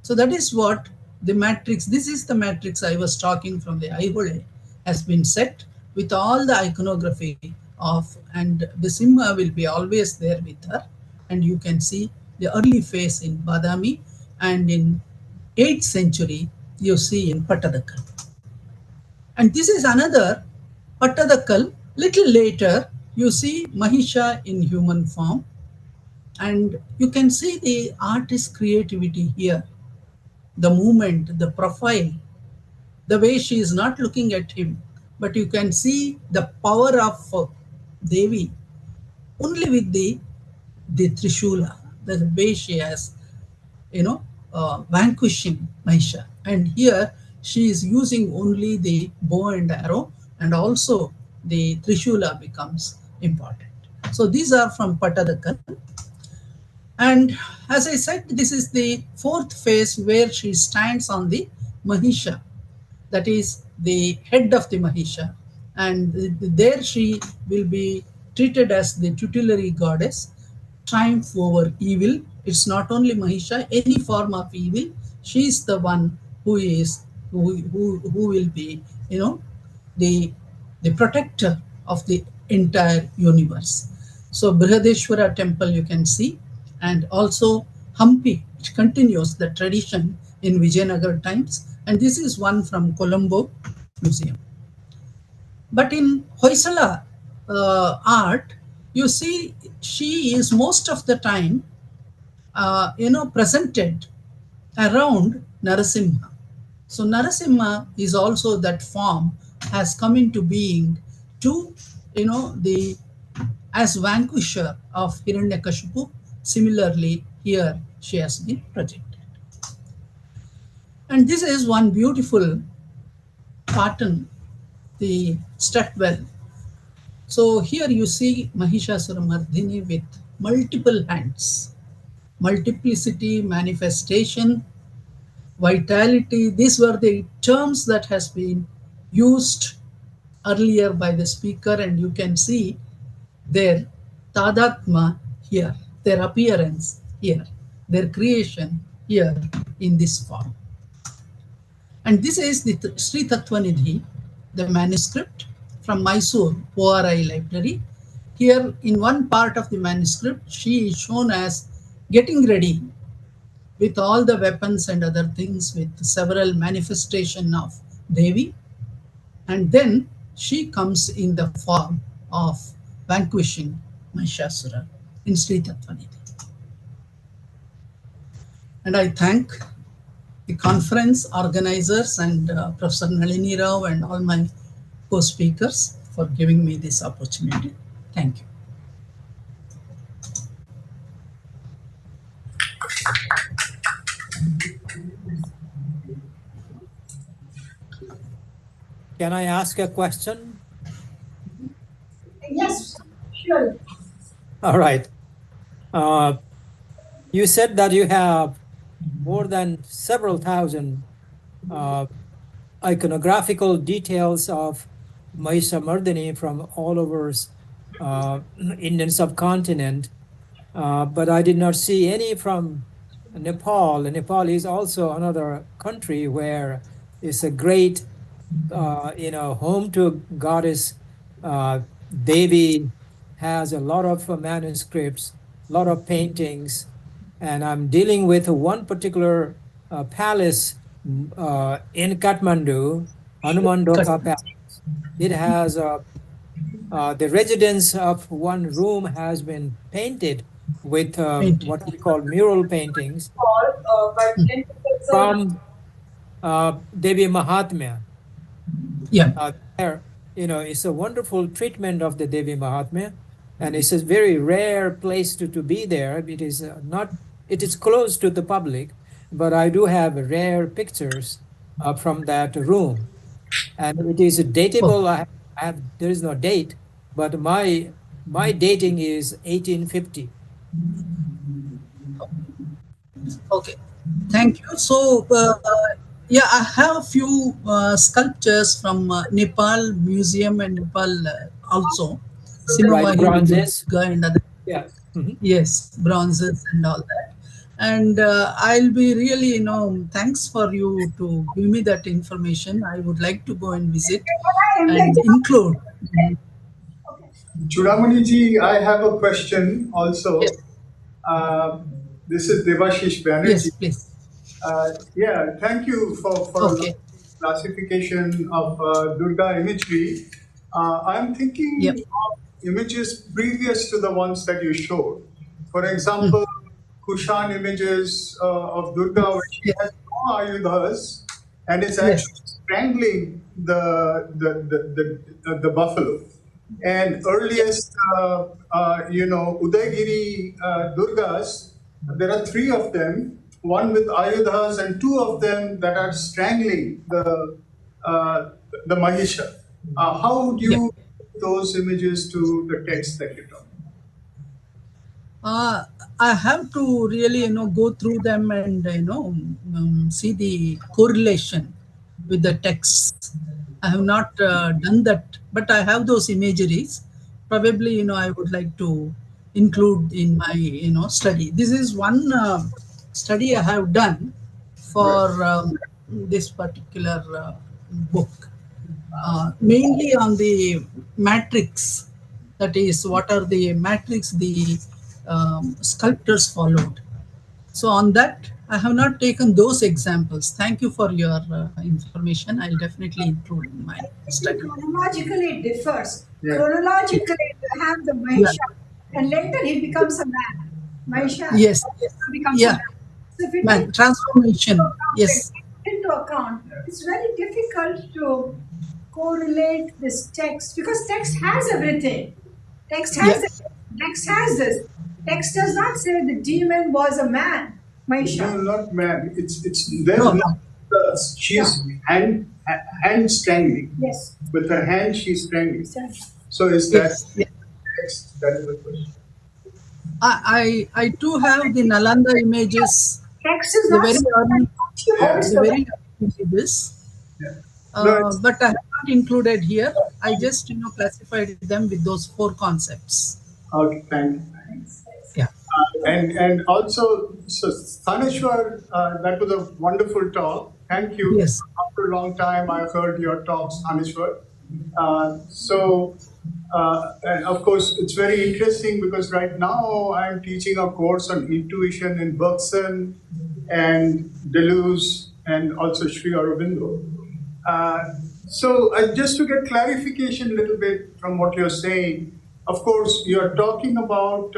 So that is what the matrix, this is the matrix I was talking from the Aihole, has been set with all the iconography of, and the Simha will be always there with her. And you can see the early phase in Badami, and in 8th century, you see in Pattadakal. And this is another Pattadakal. Little later, you see Mahisha in human form, and you can see the artist's creativity here, the movement, the profile, the way she is not looking at him, but you can see the power of Devi only with the Trishula, the way she has, vanquishing Mahisha. And here she is using only the bow and arrow, and also the Trishula becomes important. So these are from Pattadakal. And as I said, this is the 4th phase where she stands on the Mahisha, that is the head of the Mahisha. And there she will be treated as the tutelary goddess, triumph over evil. It's not only Mahisha, any form of evil. She is the one who will be, the, the protector of the entire universe. So Brihadeshwara temple you can see, and also Hampi, which continues the tradition in Vijayanagar times. And this is one from Colombo Museum. But in Hoysala art, you see she is most of the time, presented around Narasimha. So Narasimha is also that form has come into being to, as vanquisher of Hiranyakashipu. Similarly, here she has been projected. And this is one beautiful pattern, the Stratwell. So here you see Mahishasura Mardini with multiple hands, multiplicity, manifestation, vitality. These were the terms that has been used earlier by the speaker, and you can see their tadatma here, their appearance here, their creation here in this form. And this is the Sri Tattvanidhi, the manuscript from Mysore ORI library. Here in one part of the manuscript, she is shown as getting ready with all the weapons and other things, with several manifestation of Devi. And then she comes in the form of vanquishing Mahishasura in Sri Tattvanidhi. And I thank the conference organizers and Professor Nalini Rao and all my co-speakers for giving me this opportunity. Thank you. Can I ask a question? Yes, sure. All right. You said that you have more than several thousand iconographical details of Mahishamardini from all over Indian subcontinent, but I did not see any from Nepal. Nepal is also another country where it's a great, home to goddess Devi, has a lot of manuscripts, a lot of paintings, and I'm dealing with one particular palace in Kathmandu, Hanumandoka Palace. It has the residence of one room has been painted with Painted. what we call mural paintings But then from Devi Mahatmya. Yeah. There, it's a wonderful treatment of the Devi Mahatmya, and it's a very rare place to be there. It is not, it is closed to the public, but I do have rare pictures from that room, and it is dateable. There is no date, but my dating is 1850. Okay, thank you. So, yeah, I have a few sculptures from Nepal Museum and Nepal also. Right, Simavahi bronzes. Durga and other, Yeah. Mhm. yes, bronzes and all that. And I'll be really, thanks for you to give me that information. I would like to go and visit and include. Choodamani ji, I have a question Yes, also. This is Devashish Banerjee. yes, please. Yeah, thank you for Okay, classification of Durga imagery. I'm yeah. thinking of images previous to the ones that you showed. For Mm, example, Kushan images of Durga where she yeah, has no ayudhas and is yes, actually strangling the buffalo. And earliest, Udaygiri Durgas, there are three of them, one with ayudhas and two of them that are strangling uh, the Mahisha. How would yeah. you those images to the text that you talk? Uh, I have to really, go through them and, see the correlation with the text. I have not done that, but I have those imageries. Probably, I would like to include in my, study. This is one study I have done Right. for this particular book, mainly on the matrix, that is what are the matrix the sculptors followed. So on that I have not taken those examples. Thank you for your information. I'll definitely include in my study. Chronologically it differs. Yeah. Chronologically, you have the Yeah. Mahisha, and later he becomes a man. Mahisha Yes, yes. becomes a Yeah, man. So if we man, take transformation. Yes. into account, it's very difficult to correlate this text because text has everything. Text Yeah, has it. Text has this. Text does not say the demon was a man, No, Mahisha. not man. It's there's no, no. no. She's hand strangling. Yes. With her hand, she's strangling. Exactly. So is that Yes, yeah. text? That is the question. I too have the Nalanda images, Text is the not very saying early, that she Yeah. holds the the very weapon. early images. Yeah. No, it's But I have not included here. I just classified them with those four concepts. okay. Thank you. Yeah. And also, so Sthaneshwar, that was a wonderful talk. Thank you. Yes. After a long time, I heard your talk, Sthaneshwar. And of course, it's very interesting because right now I'm teaching a course on intuition in Bergson and Deleuze and also Sri Aurobindo. Just to get clarification a little bit from what you're saying, of course, you're talking about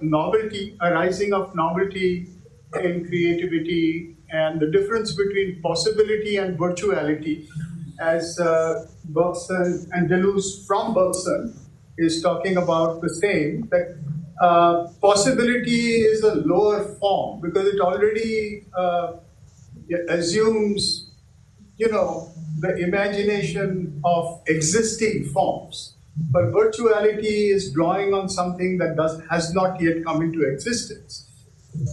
novelty, a rising of novelty in creativity, and the difference between possibility and virtuality, as Bergson and Deleuze from Bergson is talking about the same, that possibility is a lower form because it already assumes the imagination of existing forms. But virtuality is drawing on something that has not yet come into existence.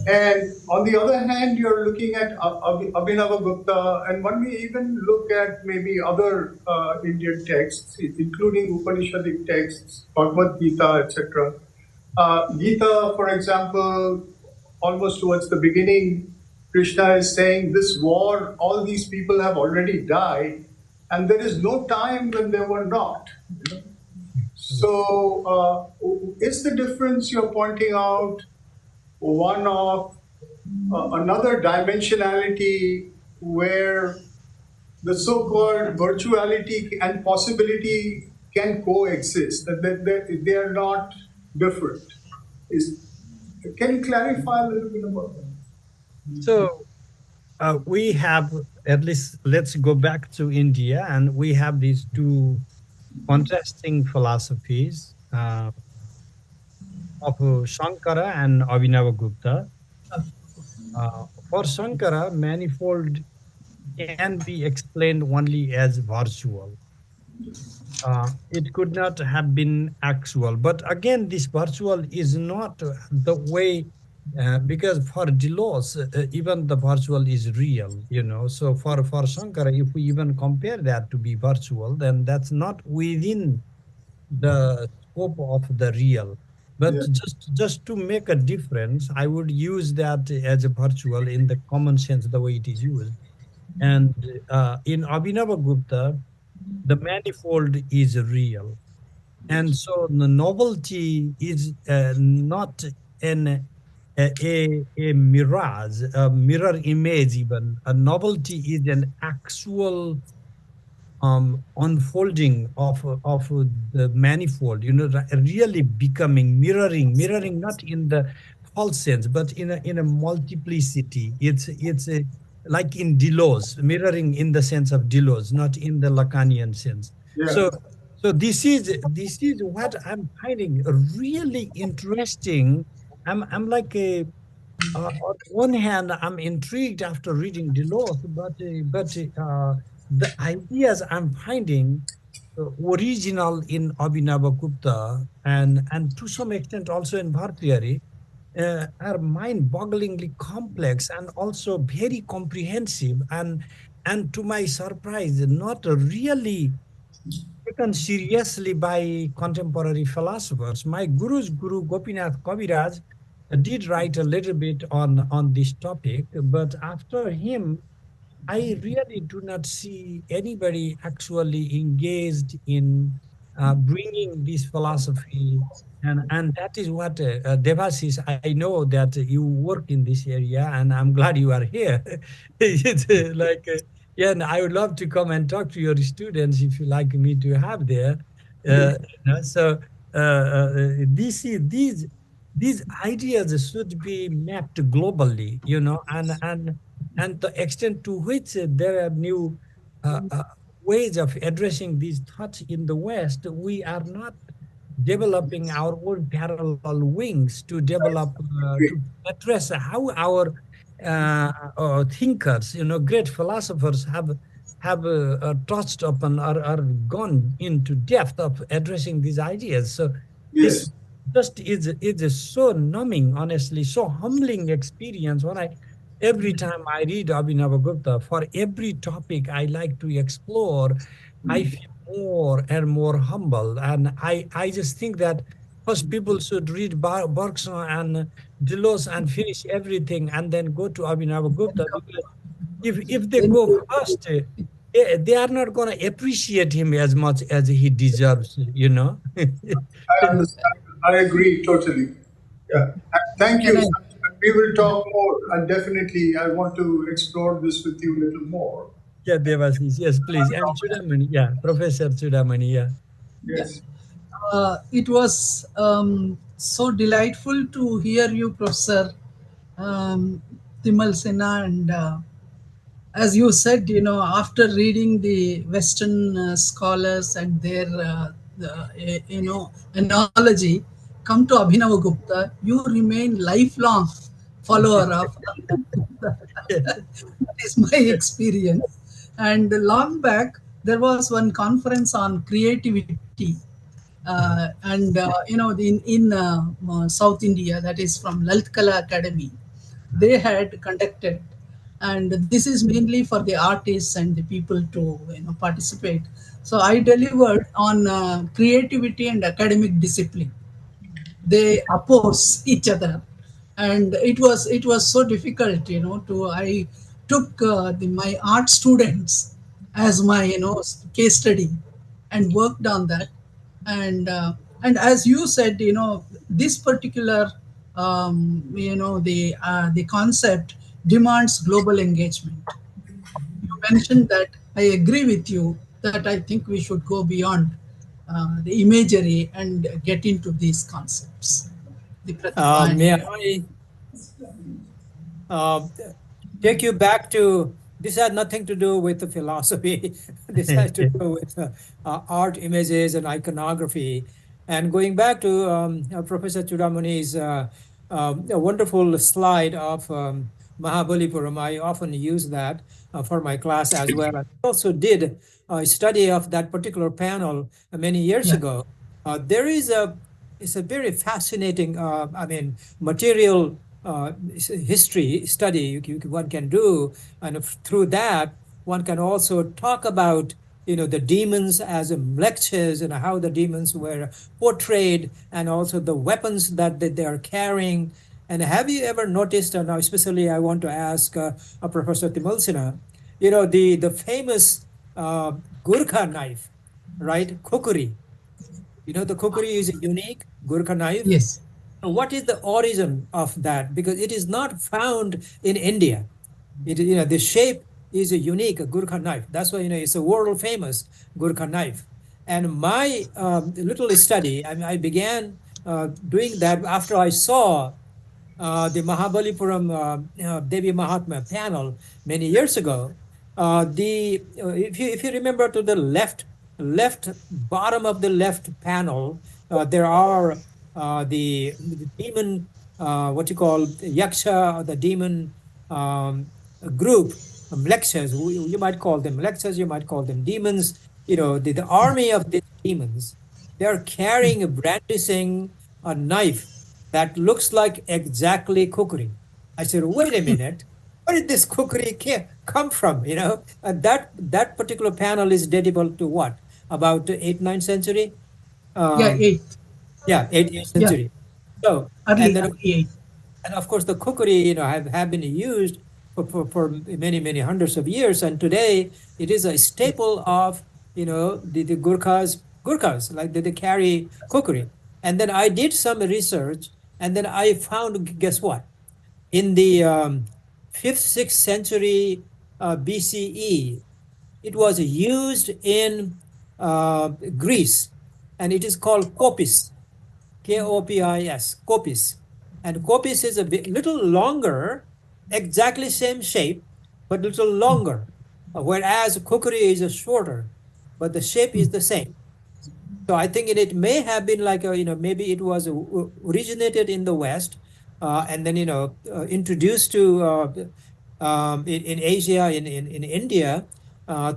And on the other hand, you're looking at Abhinavagupta, and one may even look at maybe other Indian texts, including Upanishadic texts, Bhagavad Gita, etc. Gita, for example, almost towards the beginning, Krishna is saying, this war, all these people have already died, and there is no time when they were not. So, is the difference you're pointing out one of another dimensionality where the so-called virtuality and possibility can coexist, that they are not different? Can you clarify a little bit about that? So we have, at least let's go back to India, and we have these two contrasting philosophies of Shankara and Abhinavagupta. For Shankara, manifold can be explained only as virtual. It could not have been actual. But again, this virtual is not the way, because for Delos, even the virtual is real, So for Shankara, if we even compare that to be virtual, then that's not within the scope of the real. But Yeah. just to make a difference, I would use that as a virtual in the common sense, the way it is used. And in Abhinavagupta, the manifold is real. And so the novelty is not a mirage, a mirror image even. A novelty is an actual unfolding of the manifold, really becoming mirroring not in the false sense, but in a multiplicity. It's like in Delos, mirroring in the sense of Delos, not in the Lacanian sense. Yeah. So this is what I'm finding really interesting. I'm like a on one hand, I'm intrigued after reading Delos, but the ideas I'm finding original in Abhinavagupta and to some extent also in Bhartrihari are mind-bogglingly complex and also very comprehensive and to my surprise, not really taken seriously by contemporary philosophers. My guru's guru, Gopinath Kaviraj, did write a little bit on this topic, but after him, I really do not see anybody actually engaged in bringing this philosophy. And that is what Devasis, I know that you work in this area, and I'm glad you are here. It's yeah, and I would love to come and talk to your students if you like me to have there. So these ideas should be mapped globally, and the extent to which there are new ways of addressing these thoughts in the West, we are not developing our own parallel wings to develop to address how our thinkers, great philosophers have touched upon or gone into depth of addressing these ideas. So this Yes. just is so numbing, honestly, so humbling experience when every time I read Abhinavagupta, for every topic I like to explore, I feel more and more humble. And I just think that first people should read Bergson and Delos and finish everything and then go to Abhinavagupta, because if they go first, they are not going to appreciate him as much as he deserves, I understand. I agree totally. Yeah. Thank you. Can I? We will talk more, and definitely I want to explore this with you a little more. Yeah, Devasis, yes, please. And Choodamani, yeah, Professor Choodamani, yeah. Yes. It was so delightful to hear you, Professor Timalsina, and as you said, after reading the Western scholars and their, analogy, come to Abhinavagupta, you remain lifelong follower of Abhinavagupta. Yeah. That is my experience. And long back, there was one conference on creativity, and in South India, that is from Lalit Kala Academy, they had conducted, and this is mainly for the artists and the people to participate. So I delivered on creativity and academic discipline. They oppose each other, and it was so difficult, to I took my art students as my case study and worked on that. And as you said, this particular the concept demands global engagement. You mentioned that. I agree with you that I think we should go beyond the imagery and get into these concepts. The Pratibha May and I uh, take you back to, this had nothing to do with the philosophy. This has to do with art images and iconography. And going back to Professor Choodamani's a wonderful slide of Mahabalipuram, I often use that for my class as well. I also did a study of that particular panel many years yeah, ago. There is it's a very fascinating, material history study one can do, and through that one can also talk about the demons as lectures and how the demons were portrayed, and also the weapons that they are carrying. And have you ever noticed, and now especially I want to ask Professor Timalsina, the famous Gurkha knife, right? Kukuri. The kukuri is a unique Gurkha knife. yes, What is the origin of that? Because it is not found in India. The shape is a unique Gurkha knife. That's why it's a world famous Gurkha knife. And my little study, I began doing that after I saw the Mahabalipuram Devi Mahatma panel many years ago. If you remember, to the left bottom of the left panel, there are the demon, what you call yaksha, or the demon group, lectures. You might call them lectures, you might call them demons. The army of these demons, they are carrying, brandishing a knife that looks like exactly kukri. I said, wait a minute, where did this kukri come from? And that particular panel is dated to what? About 8th, 9th century? yeah, Um, eighth, yeah, 8th yeah, century. So, and early then early eighth. and of course, the kukri, have been used for many, many hundreds of years. And today, it is a staple of, the Gurkhas, like they carry kukri. And then I did some research, and then I found, guess what? In the 5th, 6th century BCE, it was used in Greece, and it is called kopis. Kopis, Kopis. And Kopis is a little longer, exactly same shape, but little longer. Whereas Kukri is a shorter, but the shape is the same. So I think it may have been like maybe it was originated in the West, and then introduced to in Asia, in India,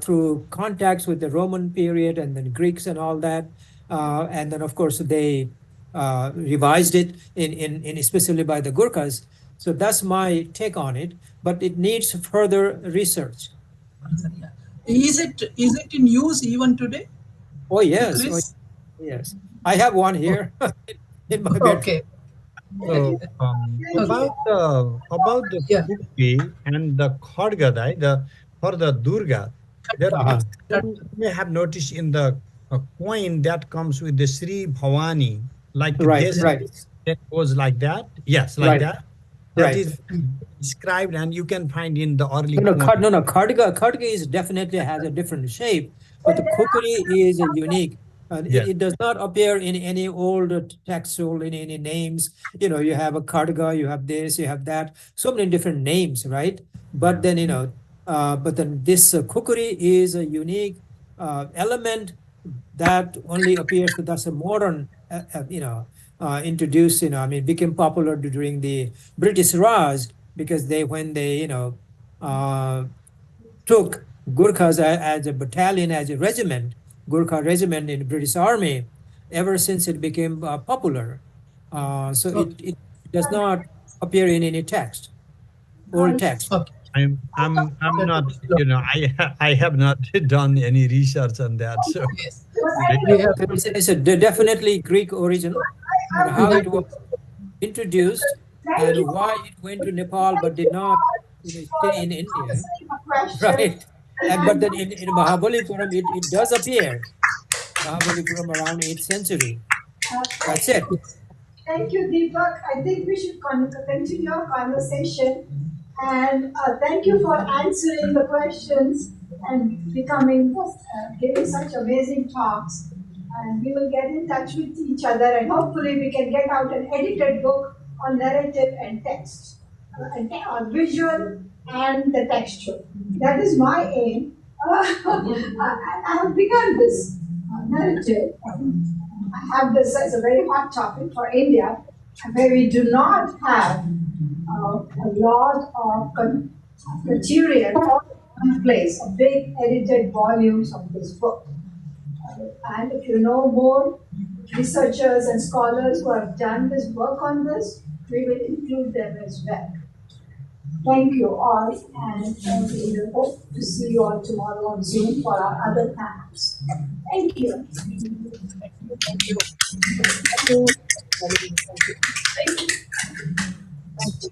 through contacts with the Roman period and then Greeks and all that, and then of course they revised it in especially by the Gurkhas. So that's my take on it, but it needs further research. Yeah. Is it in use even today, Oh yes, oh Chris? yes. I have one Oh, here in my bedroom. okay, So okay, about the yeah. Kuki and the Kharga, right? For the Durga, there Uh-huh. you may have noticed in the coin that comes with the Sri Bhavani, like Right, this, right, that goes like that. Yes, like right, that. That right. is described, and you can find in the early No, no, coin. no, no. Khadga is definitely has a different shape, but the kukri is a unique. Yes. It does not appear in any old textual, in any names. You have a khadga, you have this, you have that, so many different names, right? But then, but then this kukri is a unique element that only appears, that's a modern, introduced, became popular during the British Raj, because when they, uh, took Gurkhas as a battalion, as a regiment, Gurkha regiment in the British Army, ever since it became popular. So it does not appear in any text, old text. Okay. I'm Let not, it flow. I have not done any research on that. So Yes. maybe We have It's a definitely Greek origin, but how it was introduced Thank and you. why it went to Nepal but did not stay in India, Answering the question. right? And but then in Mahabalipuram it does appear. Mahabalipuram around 8th century. That's it. Thank you, Deepak. I think we should continue our conversation. And thank you for answering the questions and giving such amazing talks. And we will get in touch with each other, and hopefully we can get out an edited book on narrative and text, on visual and the textual. That is my aim. I have begun this narrative. I have this as a very hot topic for India, where we do not have a lot of material all in one place, a big edited volumes of this book. And if you know more researchers and scholars who have done this work on this, we will include them as well. Thank you all, and we will hope to see you all tomorrow on Zoom for our other panels. Thank you. thank you. Thank you. Thank you.